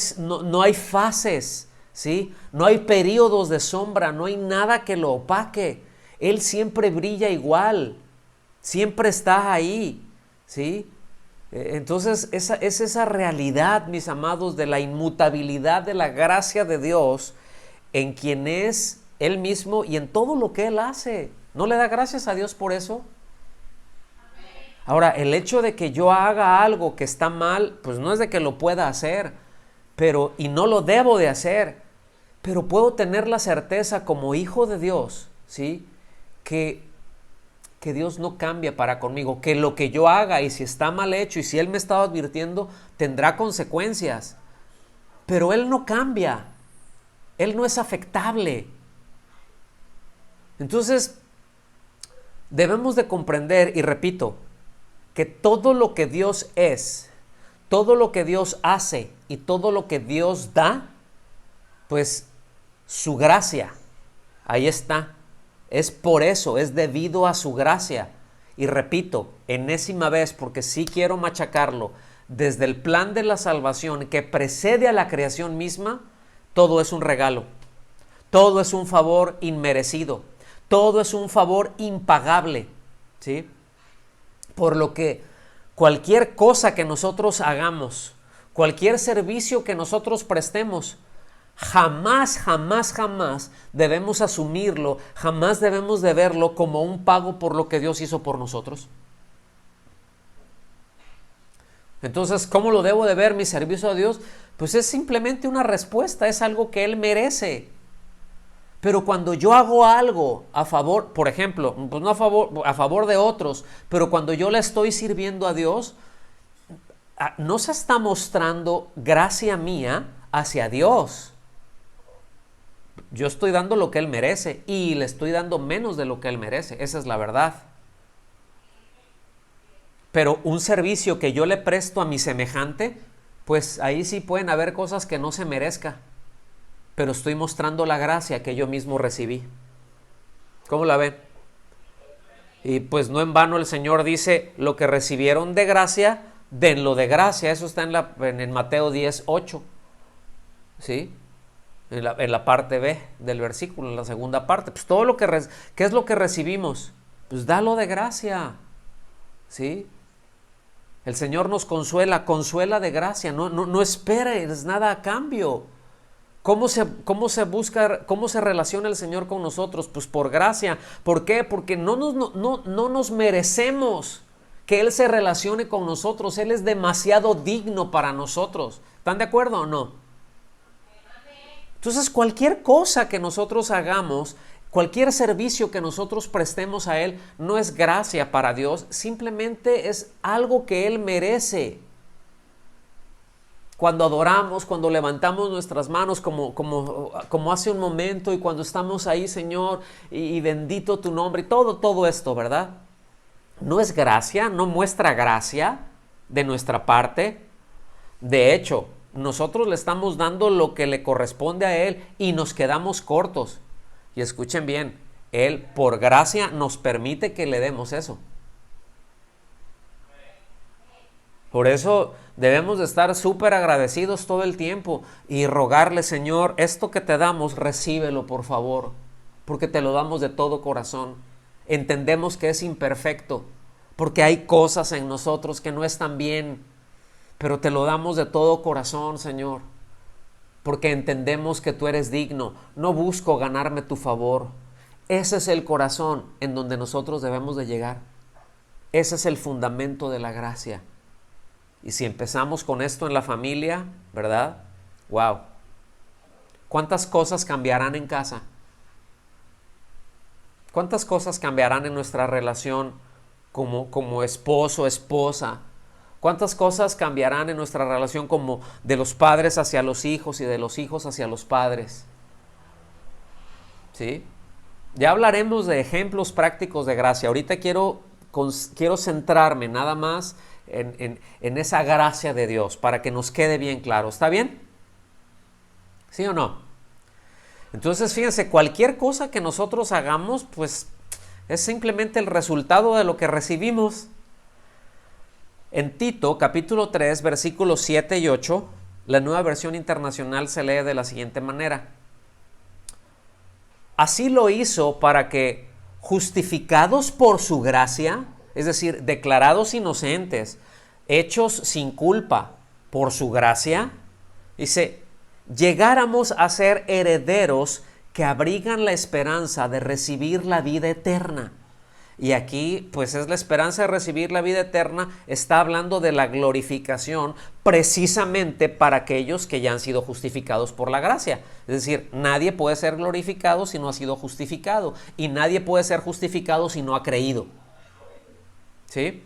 fases, ¿sí? No hay periodos de sombra, no hay nada que lo opaque. Él siempre brilla igual, siempre está ahí, ¿sí? Entonces, es esa realidad, mis amados, de la inmutabilidad de la gracia de Dios en quien es Él mismo y en todo lo que Él hace. ¿No le da gracias a Dios por eso? Ahora, el hecho de que yo haga algo que está mal, pues no es de que lo pueda hacer, y no lo debo de hacer, pero puedo tener la certeza como hijo de Dios, ¿sí?, que Dios no cambia para conmigo, que lo que yo haga y si está mal hecho y si Él me está advirtiendo, tendrá consecuencias, pero Él no cambia, Él no es afectable. Entonces, debemos de comprender, y repito, que todo lo que Dios es, todo lo que Dios hace y todo lo que Dios da, pues su gracia, ahí está. Es por eso, es debido a su gracia. Y repito, enésima vez, porque sí quiero machacarlo, desde el plan de la salvación que precede a la creación misma, todo es un regalo. Todo es un favor inmerecido. Todo es un favor impagable, ¿sí? Por lo que cualquier cosa que nosotros hagamos, cualquier servicio que nosotros prestemos, jamás debemos asumirlo, jamás debemos de verlo como un pago por lo que Dios hizo por nosotros. Entonces, ¿cómo lo debo de ver mi servicio a Dios? Pues es simplemente una respuesta, es algo que Él merece. Pero cuando yo hago algo a favor, por ejemplo, pues no a favor de otros, pero cuando yo le estoy sirviendo a Dios, no se está mostrando gracia mía hacia Dios. Yo estoy dando lo que Él merece y le estoy dando menos de lo que Él merece. Esa es la verdad. Pero un servicio que yo le presto a mi semejante, pues ahí sí pueden haber cosas que no se merezca. Pero estoy mostrando la gracia que yo mismo recibí. ¿Cómo la ven? Y pues no en vano el Señor dice, lo que recibieron de gracia, denlo de gracia. Eso está en Mateo 10:8. ¿Sí? En la parte B del versículo, en la segunda parte. Pues todo lo que ¿qué es lo que recibimos? Pues dalo de gracia. ¿Sí? El Señor nos consuela de gracia. No esperes nada a cambio. ¿Cómo se busca, cómo se relaciona el Señor con nosotros? Pues por gracia. ¿Por qué? Porque no nos merecemos que Él se relacione con nosotros. Él es demasiado digno para nosotros. ¿Están de acuerdo o no? Entonces, cualquier cosa que nosotros hagamos, cualquier servicio que nosotros prestemos a Él, no es gracia para Dios, simplemente es algo que Él merece. Cuando adoramos, cuando levantamos nuestras manos como hace un momento y cuando estamos ahí, Señor, y bendito tu nombre, y todo esto, ¿verdad? No es gracia, no muestra gracia de nuestra parte. De hecho, nosotros le estamos dando lo que le corresponde a Él y nos quedamos cortos. Y escuchen bien, Él por gracia nos permite que le demos eso. Por eso debemos de estar súper agradecidos todo el tiempo y rogarle, Señor, esto que te damos, recíbelo por favor, porque te lo damos de todo corazón. entendemos que es imperfecto, porque hay cosas en nosotros que no están bien, pero te lo damos de todo corazón, Señor, porque entendemos que tú eres digno. No busco ganarme tu favor. Ese es el corazón en donde nosotros debemos de llegar. Ese es el fundamento de la gracia. Y si empezamos con esto en la familia, ¿verdad? ¡Wow! ¿Cuántas cosas cambiarán en casa? ¿Cuántas cosas cambiarán en nuestra relación como esposo, esposa? ¿Cuántas cosas cambiarán en nuestra relación como de los padres hacia los hijos y de los hijos hacia los padres? ¿Sí? Ya hablaremos de ejemplos prácticos de gracia. Ahorita quiero centrarme nada más en esa gracia de Dios para que nos quede bien claro. ¿Está bien? ¿Sí o no? Entonces, fíjense, cualquier cosa que nosotros hagamos, pues es simplemente el resultado de lo que recibimos. En Tito, capítulo 3, versículos 7 y 8, la Nueva Versión Internacional se lee de la siguiente manera. Así lo hizo para que, justificados por su gracia, es decir, declarados inocentes, hechos sin culpa por su gracia, dice, llegáramos a ser herederos que abrigan la esperanza de recibir la vida eterna. Y aquí, pues es la esperanza de recibir la vida eterna, está hablando de la glorificación precisamente para aquellos que ya han sido justificados por la gracia. Es decir, nadie puede ser glorificado si no ha sido justificado, y nadie puede ser justificado si no ha creído. ¿Sí?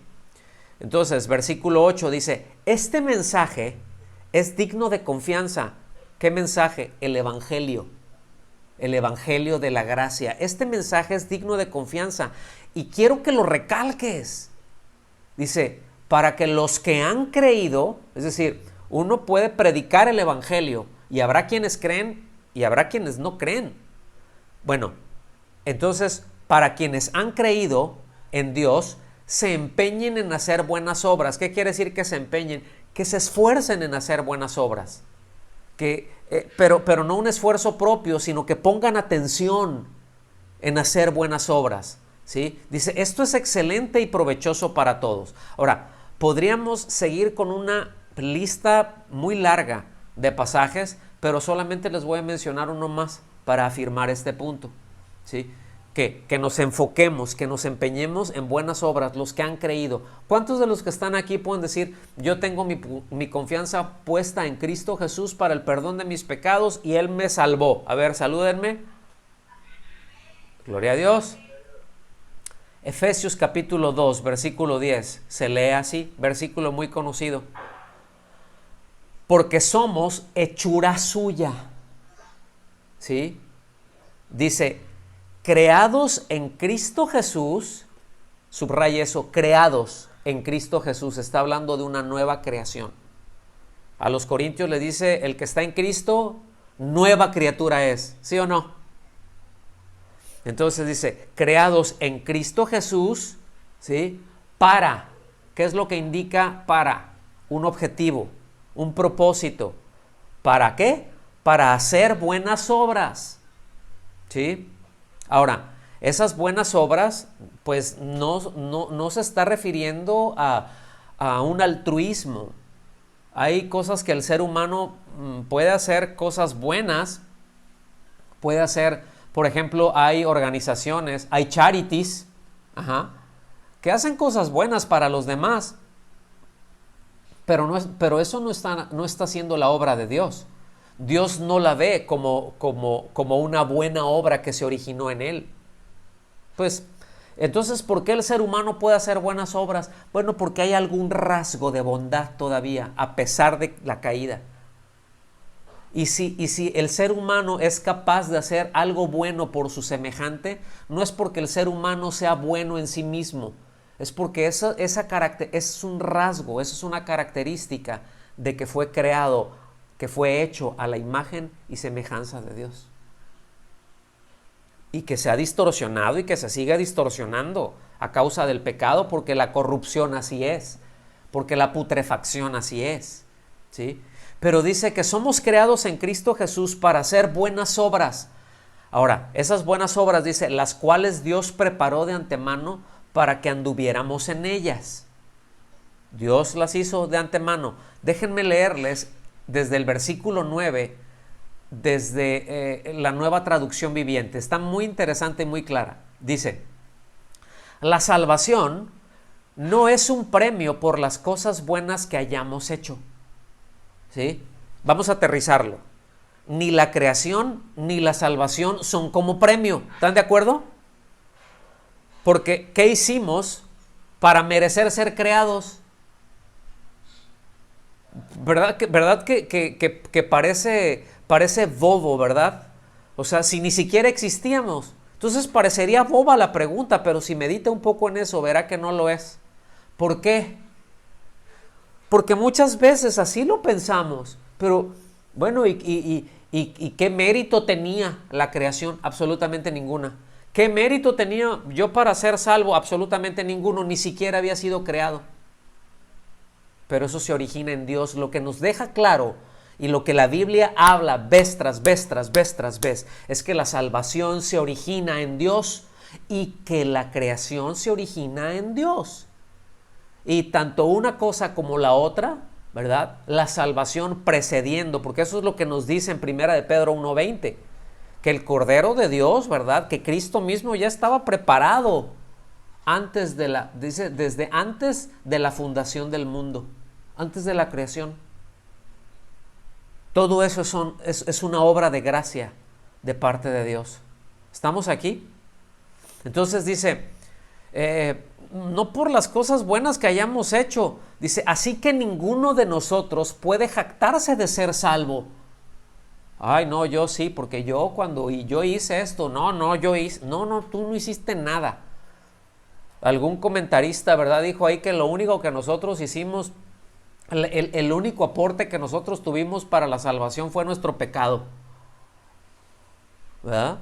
Entonces, versículo 8 dice, este mensaje es digno de confianza. ¿Qué mensaje? El Evangelio de la gracia. Este mensaje es digno de confianza y quiero que lo recalques. Dice, para que los que han creído, es decir, uno puede predicar el Evangelio y habrá quienes creen y habrá quienes no creen. Bueno, entonces, para quienes han creído en Dios, se empeñen en hacer buenas obras. ¿Qué quiere decir que se empeñen? Que se esfuercen en hacer buenas obras. Pero no un esfuerzo propio, sino que pongan atención en hacer buenas obras, ¿sí? Dice, esto es excelente y provechoso para todos. Ahora, podríamos seguir con una lista muy larga de pasajes, pero solamente les voy a mencionar uno más para afirmar este punto, ¿sí? Que nos enfoquemos, que nos empeñemos en buenas obras, los que han creído. ¿Cuántos de los que están aquí pueden decir, yo tengo mi confianza puesta en Cristo Jesús para el perdón de mis pecados y Él me salvó? A ver, salúdenme. Gloria a Dios. Efesios capítulo 2, versículo 10, se lee así, versículo muy conocido. Porque somos hechura suya. ¿Sí? Dice, creados en Cristo Jesús, subraya eso, creados en Cristo Jesús, está hablando de una nueva creación. A los corintios le dice, el que está en Cristo, nueva criatura es, ¿sí o no? Entonces dice, creados en Cristo Jesús, ¿sí? Para, ¿qué es lo que indica para? Un objetivo, un propósito. ¿Para qué? Para hacer buenas obras, ¿sí? Ahora, esas buenas obras, pues no se está refiriendo a un altruismo. Hay cosas que el ser humano puede hacer, cosas buenas, puede hacer, por ejemplo, hay organizaciones, hay charities, que hacen cosas buenas para los demás, pero eso no está siendo la obra de Dios. Dios no la ve como una buena obra que se originó en Él. Pues, entonces, ¿por qué el ser humano puede hacer buenas obras? Bueno, porque hay algún rasgo de bondad todavía, a pesar de la caída. Y si el ser humano es capaz de hacer algo bueno por su semejante, no es porque el ser humano sea bueno en sí mismo, es porque es un rasgo, eso es una característica de que fue creado, que fue hecho a la imagen y semejanza de Dios. Y que se ha distorsionado y que se sigue distorsionando a causa del pecado, porque la corrupción así es, porque la putrefacción así es, ¿sí? Pero dice que somos creados en Cristo Jesús para hacer buenas obras. Ahora, esas buenas obras, dice, las cuales Dios preparó de antemano para que anduviéramos en ellas. Dios las hizo de antemano. Déjenme leerles desde el versículo 9, desde la Nueva Traducción Viviente. Está muy interesante y muy clara. Dice, la salvación no es un premio por las cosas buenas que hayamos hecho. ¿Sí? Vamos a aterrizarlo. Ni la creación ni la salvación son como premio. ¿Están de acuerdo? Porque, ¿qué hicimos para merecer ser creados? ¿Verdad que parece bobo, verdad? O sea, si ni siquiera existíamos. Entonces parecería boba la pregunta, pero si medita un poco en eso, verá que no lo es. ¿Por qué? Porque muchas veces así lo pensamos. Pero, bueno, ¿y qué mérito tenía la creación? Absolutamente ninguna. ¿Qué mérito tenía yo para ser salvo? Absolutamente ninguno, ni siquiera había sido creado. Pero eso se origina en Dios. Lo que nos deja claro y lo que la Biblia habla vez tras vez, es que la salvación se origina en Dios y que la creación se origina en Dios. Y tanto una cosa como la otra, ¿verdad? La salvación precediendo, porque eso es lo que nos dice en 1 de Pedro 1:20, que el Cordero de Dios, ¿verdad? Que Cristo mismo ya estaba preparado desde antes de la fundación del mundo, antes de la creación. Todo eso es una obra de gracia de parte de Dios. ¿Estamos aquí? Entonces dice, no por las cosas buenas que hayamos hecho, dice, así que ninguno de nosotros puede jactarse de ser salvo. Ay, no, yo sí, porque yo hice esto, no, tú no hiciste nada. Algún comentarista, ¿verdad? Dijo ahí que lo único que nosotros hicimos, el único aporte que nosotros tuvimos para la salvación fue nuestro pecado, ¿verdad?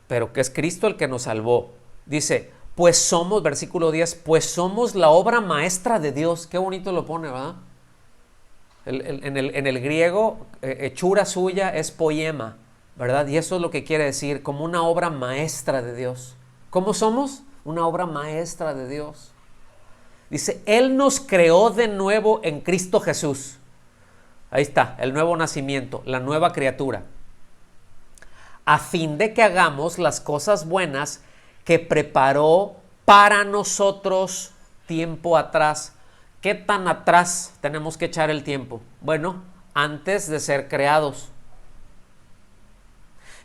Pero que es Cristo el que nos salvó. Dice, pues somos, versículo 10, pues somos la obra maestra de Dios. Qué bonito lo pone, ¿verdad? En el griego, hechura suya es poema, ¿verdad? Y eso es lo que quiere decir, como una obra maestra de Dios. ¿Cómo somos? Una obra maestra de Dios. Dice, Él nos creó de nuevo en Cristo Jesús. Ahí está, el nuevo nacimiento, la nueva criatura. A fin de que hagamos las cosas buenas que preparó para nosotros tiempo atrás. ¿Qué tan atrás tenemos que echar el tiempo? Bueno, antes de ser creados.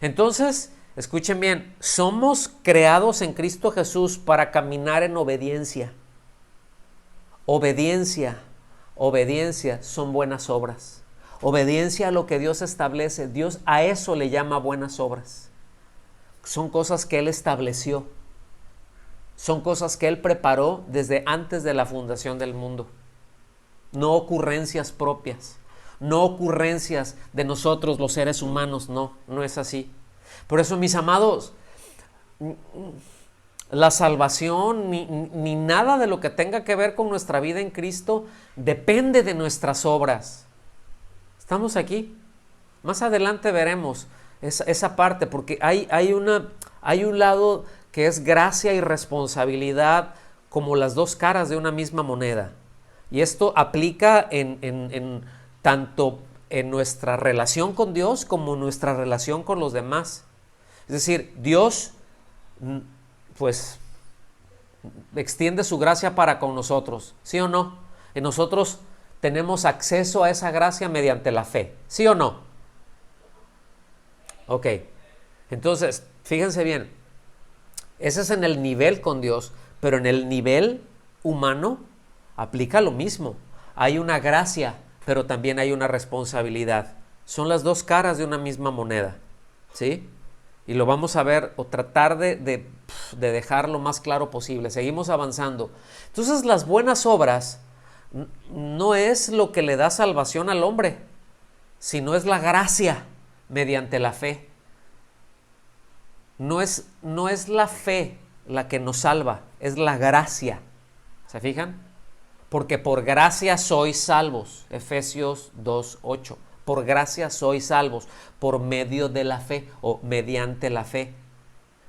Entonces, escuchen bien, somos creados en Cristo Jesús para caminar en obediencia. Obediencia son buenas obras. Obediencia a lo que Dios establece. Dios a eso le llama buenas obras. Son cosas que Él estableció. Son cosas que Él preparó desde antes de la fundación del mundo. No ocurrencias propias. No ocurrencias de nosotros los seres humanos. No es así. Por eso, mis amados, la salvación ni nada de lo que tenga que ver con nuestra vida en Cristo depende de nuestras obras. ¿Estamos aquí? Más adelante veremos esa parte, porque hay un lado que es gracia y responsabilidad como las dos caras de una misma moneda. Y esto aplica tanto en nuestra relación con Dios como en nuestra relación con los demás. Es decir, Dios pues extiende su gracia para con nosotros, ¿sí o no? Y nosotros tenemos acceso a esa gracia mediante la fe, ¿sí o no? Ok, entonces, fíjense bien, ese es en el nivel con Dios, pero en el nivel humano aplica lo mismo. Hay una gracia, pero también hay una responsabilidad. Son las dos caras de una misma moneda, ¿sí? Y lo vamos a ver o tratar de dejar lo más claro posible. Seguimos avanzando. Entonces, las buenas obras no es lo que le da salvación al hombre, sino es la gracia mediante la fe. No es la fe la que nos salva, es la gracia. ¿Se fijan? Porque por gracia sois salvos. Efesios 2:8. Por gracia sois salvos, por medio de la fe o mediante la fe.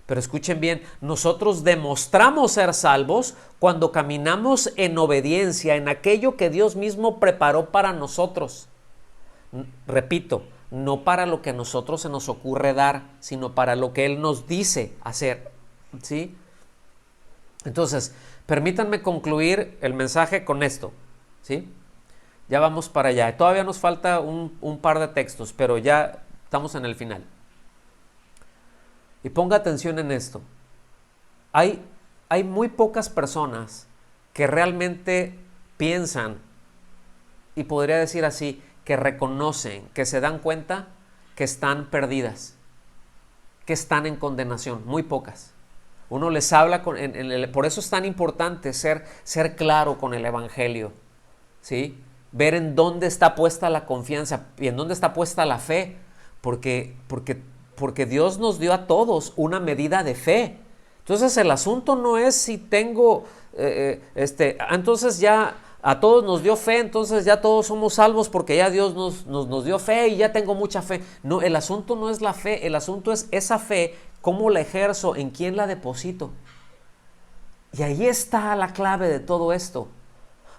Pero escuchen bien, nosotros demostramos ser salvos cuando caminamos en obediencia, en aquello que Dios mismo preparó para nosotros. Repito, no para lo que a nosotros se nos ocurre dar, sino para lo que Él nos dice hacer, ¿sí? Entonces, permítanme concluir el mensaje con esto, ¿sí? Ya vamos para allá. Todavía nos falta un par de textos, pero ya estamos en el final. Y ponga atención en esto. Hay muy pocas personas que realmente piensan, y podría decir así, que reconocen, que se dan cuenta que están perdidas, que están en condenación. Muy pocas. Uno les habla, por eso es tan importante ser claro con el Evangelio, ¿sí? Ver en dónde está puesta la confianza y en dónde está puesta la fe, porque Dios nos dio a todos una medida de fe. Entonces el asunto no es si tengo, entonces ya a todos nos dio fe, entonces ya todos somos salvos porque ya Dios nos dio fe y ya tengo mucha fe. No, el asunto no es la fe, el asunto es esa fe, cómo la ejerzo, en quién la deposito. Y ahí está la clave de todo esto.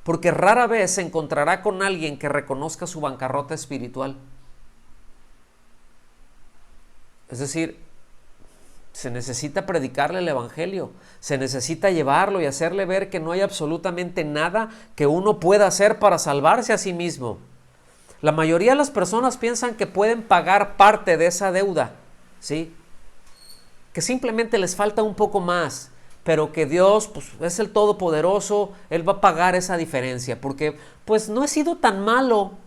Porque rara vez se encontrará con alguien que reconozca su bancarrota espiritual. Es decir, se necesita predicarle el Evangelio, se necesita llevarlo y hacerle ver que no hay absolutamente nada que uno pueda hacer para salvarse a sí mismo. La mayoría de las personas piensan que pueden pagar parte de esa deuda, ¿sí? Que simplemente les falta un poco más, pero que Dios pues, es el Todopoderoso, Él va a pagar esa diferencia, porque pues no he sido tan malo.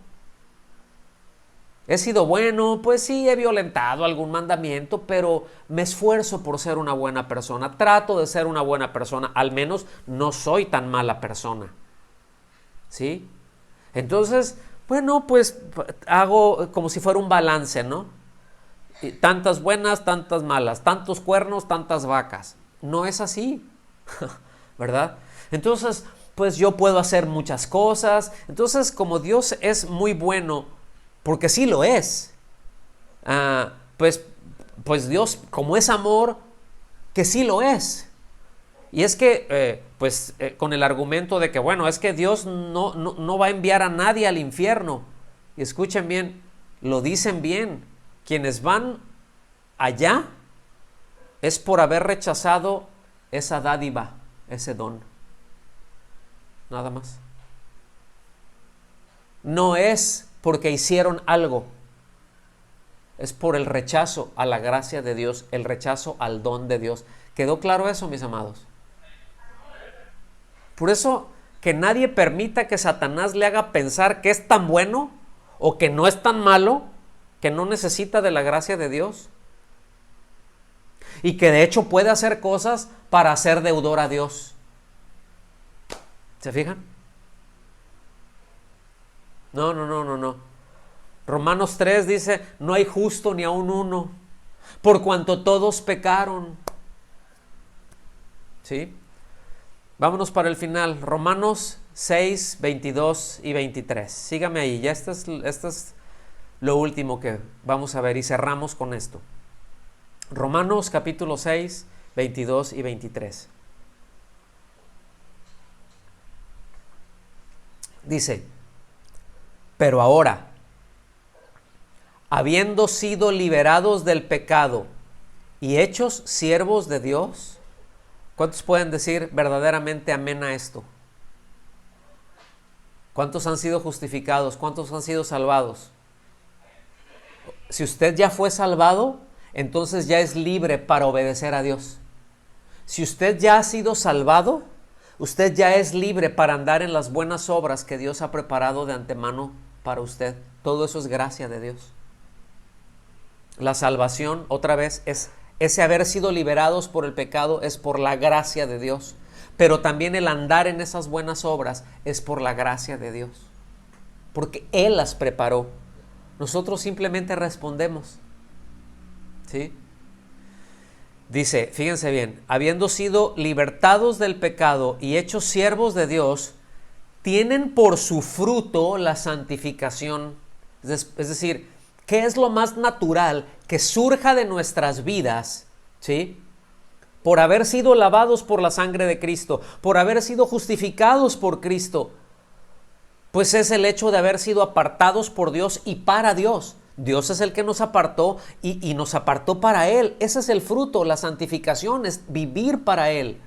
He sido bueno, pues sí, he violentado algún mandamiento, pero me esfuerzo por ser una buena persona. Trato de ser una buena persona, al menos no soy tan mala persona. ¿Sí? Entonces, bueno, pues hago como si fuera un balance, ¿no? Y tantas buenas, tantas malas, tantos cuernos, tantas vacas. No es así, ¿verdad? Entonces, pues yo puedo hacer muchas cosas. Entonces, como Dios es muy bueno, porque sí lo es, pues Dios, como es amor, que sí lo es. Y es que, con el argumento de que, bueno, es que Dios no va a enviar a nadie al infierno. Y escuchen bien, lo dicen bien, quienes van allá es por haber rechazado esa dádiva, ese don. Nada más. No es porque hicieron algo, es por el rechazo a la gracia de Dios, el rechazo al don de Dios. ¿Quedó claro eso, mis amados? Por eso, que nadie permita que Satanás le haga pensar que es tan bueno o que no es tan malo, que no necesita de la gracia de Dios y que de hecho puede hacer cosas para hacer deudor a Dios. ¿Se fijan? No. Romanos 3 dice, no hay justo ni aun uno, por cuanto todos pecaron. ¿Sí? Vámonos para el final. Romanos 6, 22 y 23. Sígame ahí. Ya este es lo último que vamos a ver y cerramos con esto. Romanos capítulo 6, 22 y 23. Dice, pero ahora, habiendo sido liberados del pecado y hechos siervos de Dios, ¿cuántos pueden decir verdaderamente amén a esto? ¿Cuántos han sido justificados? ¿Cuántos han sido salvados? Si usted ya fue salvado, entonces ya es libre para obedecer a Dios. Si usted ya ha sido salvado, usted ya es libre para andar en las buenas obras que Dios ha preparado de antemano para usted. Todo eso es gracia de Dios. La salvación, otra vez, es ese haber sido liberados por el pecado, es por la gracia de Dios. Pero también el andar en esas buenas obras es por la gracia de Dios. Porque Él las preparó. Nosotros simplemente respondemos. ¿Sí? Dice, fíjense bien, habiendo sido libertados del pecado y hechos siervos de Dios, tienen por su fruto la santificación. Es Es decir, ¿qué es lo más natural que surja de nuestras vidas, ¿sí? Por haber sido lavados por la sangre de Cristo, por haber sido justificados por Cristo? Pues es el hecho de haber sido apartados por Dios y para Dios. Dios es el que nos apartó y nos apartó para Él. Ese es el fruto, la santificación, es vivir para Él.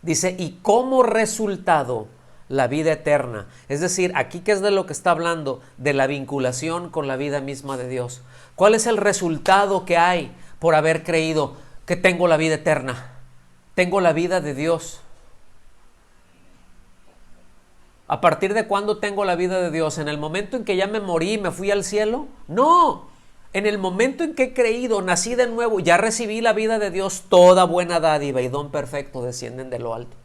Dice, y como resultado, la vida eterna. Es decir, aquí ¿qué es de lo que está hablando? De la vinculación con la vida misma de Dios. ¿Cuál es el resultado que hay por haber creído que tengo la vida eterna? Tengo la vida de Dios. ¿A partir de cuándo tengo la vida de Dios? ¿En el momento en que ya me morí y me fui al cielo? No, en el momento en que he creído, nací de nuevo, ya recibí la vida de Dios. Toda buena dádiva y don perfecto descienden de lo alto.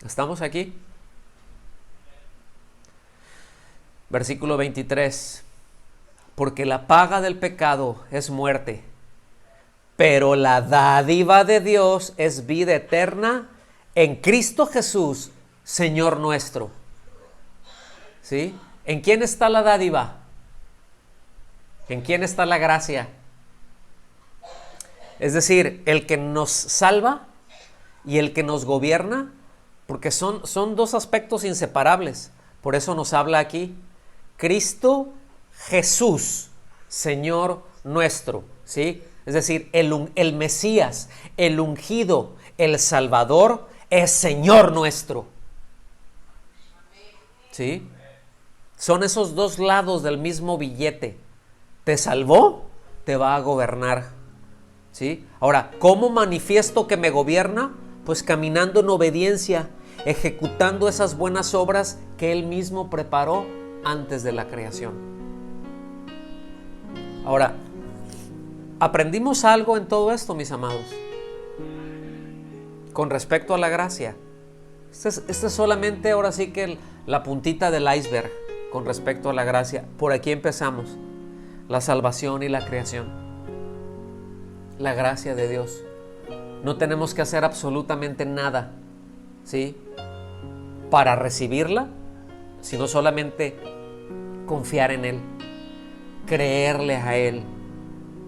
¿Estamos aquí? Versículo 23. Porque la paga del pecado es muerte, pero la dádiva de Dios es vida eterna en Cristo Jesús, Señor nuestro. ¿Sí? ¿En quién está la dádiva? ¿En quién está la gracia? Es decir, el que nos salva y el que nos gobierna, porque son dos aspectos inseparables. Por eso nos habla aquí, Cristo Jesús, Señor nuestro. ¿Sí? Es decir, el Mesías, el ungido, el Salvador, es Señor nuestro. ¿Sí? Son esos dos lados del mismo billete. Te salvó, te va a gobernar. ¿Sí? Ahora, ¿cómo manifiesto que me gobierna? Pues caminando en obediencia, ejecutando esas buenas obras que Él mismo preparó antes de la creación. Ahora, ¿aprendimos algo en todo esto, mis amados? Con respecto a la gracia. Este es solamente ahora sí que la puntita del iceberg con respecto a la gracia. Por aquí empezamos. La salvación y la creación. La gracia de Dios. No tenemos que hacer absolutamente nada, ¿sí?, para recibirla, sino solamente confiar en Él, creerle a Él,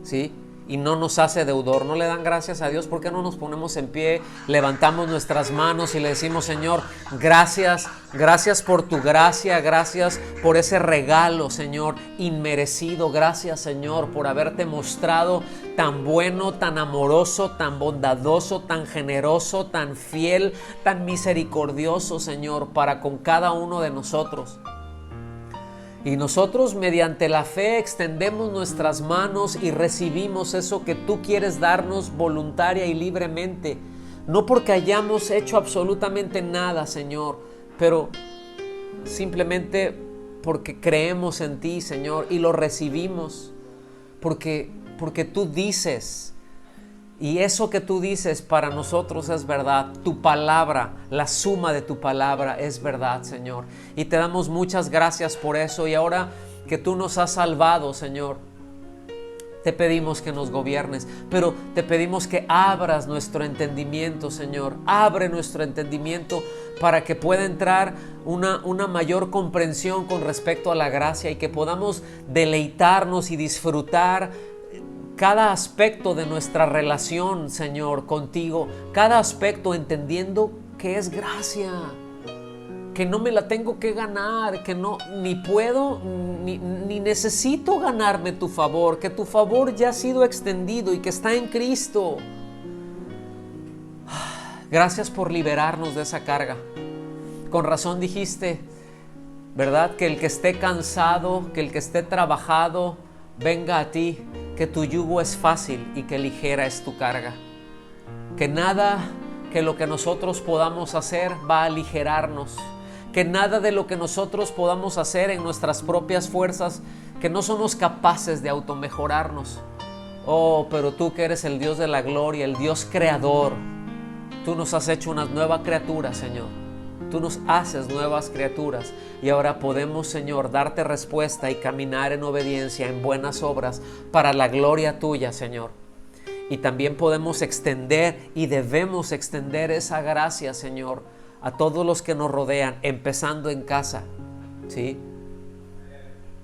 ¿sí? Y no nos hace deudor. ¿No le dan gracias a Dios? ¿Por qué no nos ponemos en pie, levantamos nuestras manos y le decimos, Señor, gracias, gracias por tu gracia, gracias por ese regalo, Señor, inmerecido, gracias, Señor, por haberte mostrado tan bueno, tan amoroso, tan bondadoso, tan generoso, tan fiel, tan misericordioso, Señor, para con cada uno de nosotros. Y nosotros mediante la fe extendemos nuestras manos y recibimos eso que tú quieres darnos voluntaria y libremente. No porque hayamos hecho absolutamente nada, Señor, pero simplemente porque creemos en ti, Señor, y lo recibimos. Porque tú dices, y eso que tú dices para nosotros es verdad. Tu palabra, la suma de tu palabra es verdad, Señor. Y te damos muchas gracias por eso. Y ahora que tú nos has salvado, Señor, te pedimos que nos gobiernes, pero te pedimos que abras nuestro entendimiento, Señor. Abre nuestro entendimiento para que pueda entrar una mayor comprensión con respecto a la gracia y que podamos deleitarnos y disfrutar cada aspecto de nuestra relación, Señor, contigo. Cada aspecto entendiendo que es gracia, que no me la tengo que ganar, que no, ni puedo, ni necesito ganarme tu favor, que tu favor ya ha sido extendido y que está en Cristo. Gracias por liberarnos de esa carga. Con razón dijiste, ¿verdad?, que el que esté cansado, que el que esté trabajado, venga a ti, que tu yugo es fácil y que ligera es tu carga. Que nada que lo que nosotros podamos hacer va a aligerarnos. Que nada de lo que nosotros podamos hacer en nuestras propias fuerzas, que no somos capaces de automejorarnos. Oh, pero tú que eres el Dios de la gloria, el Dios creador, tú nos has hecho una nueva criatura, Señor. Tú nos haces nuevas criaturas y ahora podemos, Señor, darte respuesta y caminar en obediencia, en buenas obras, para la gloria tuya, Señor. Y también podemos extender y debemos extender esa gracia, Señor, a todos los que nos rodean, empezando en casa, ¿sí?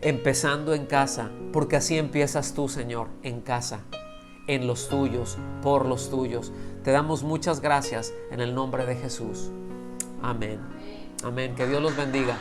empezando en casa, porque así empiezas tú, Señor, en casa, en los tuyos, por los tuyos. Te damos muchas gracias en el nombre de Jesús. Amén. Amén. Que Dios los bendiga.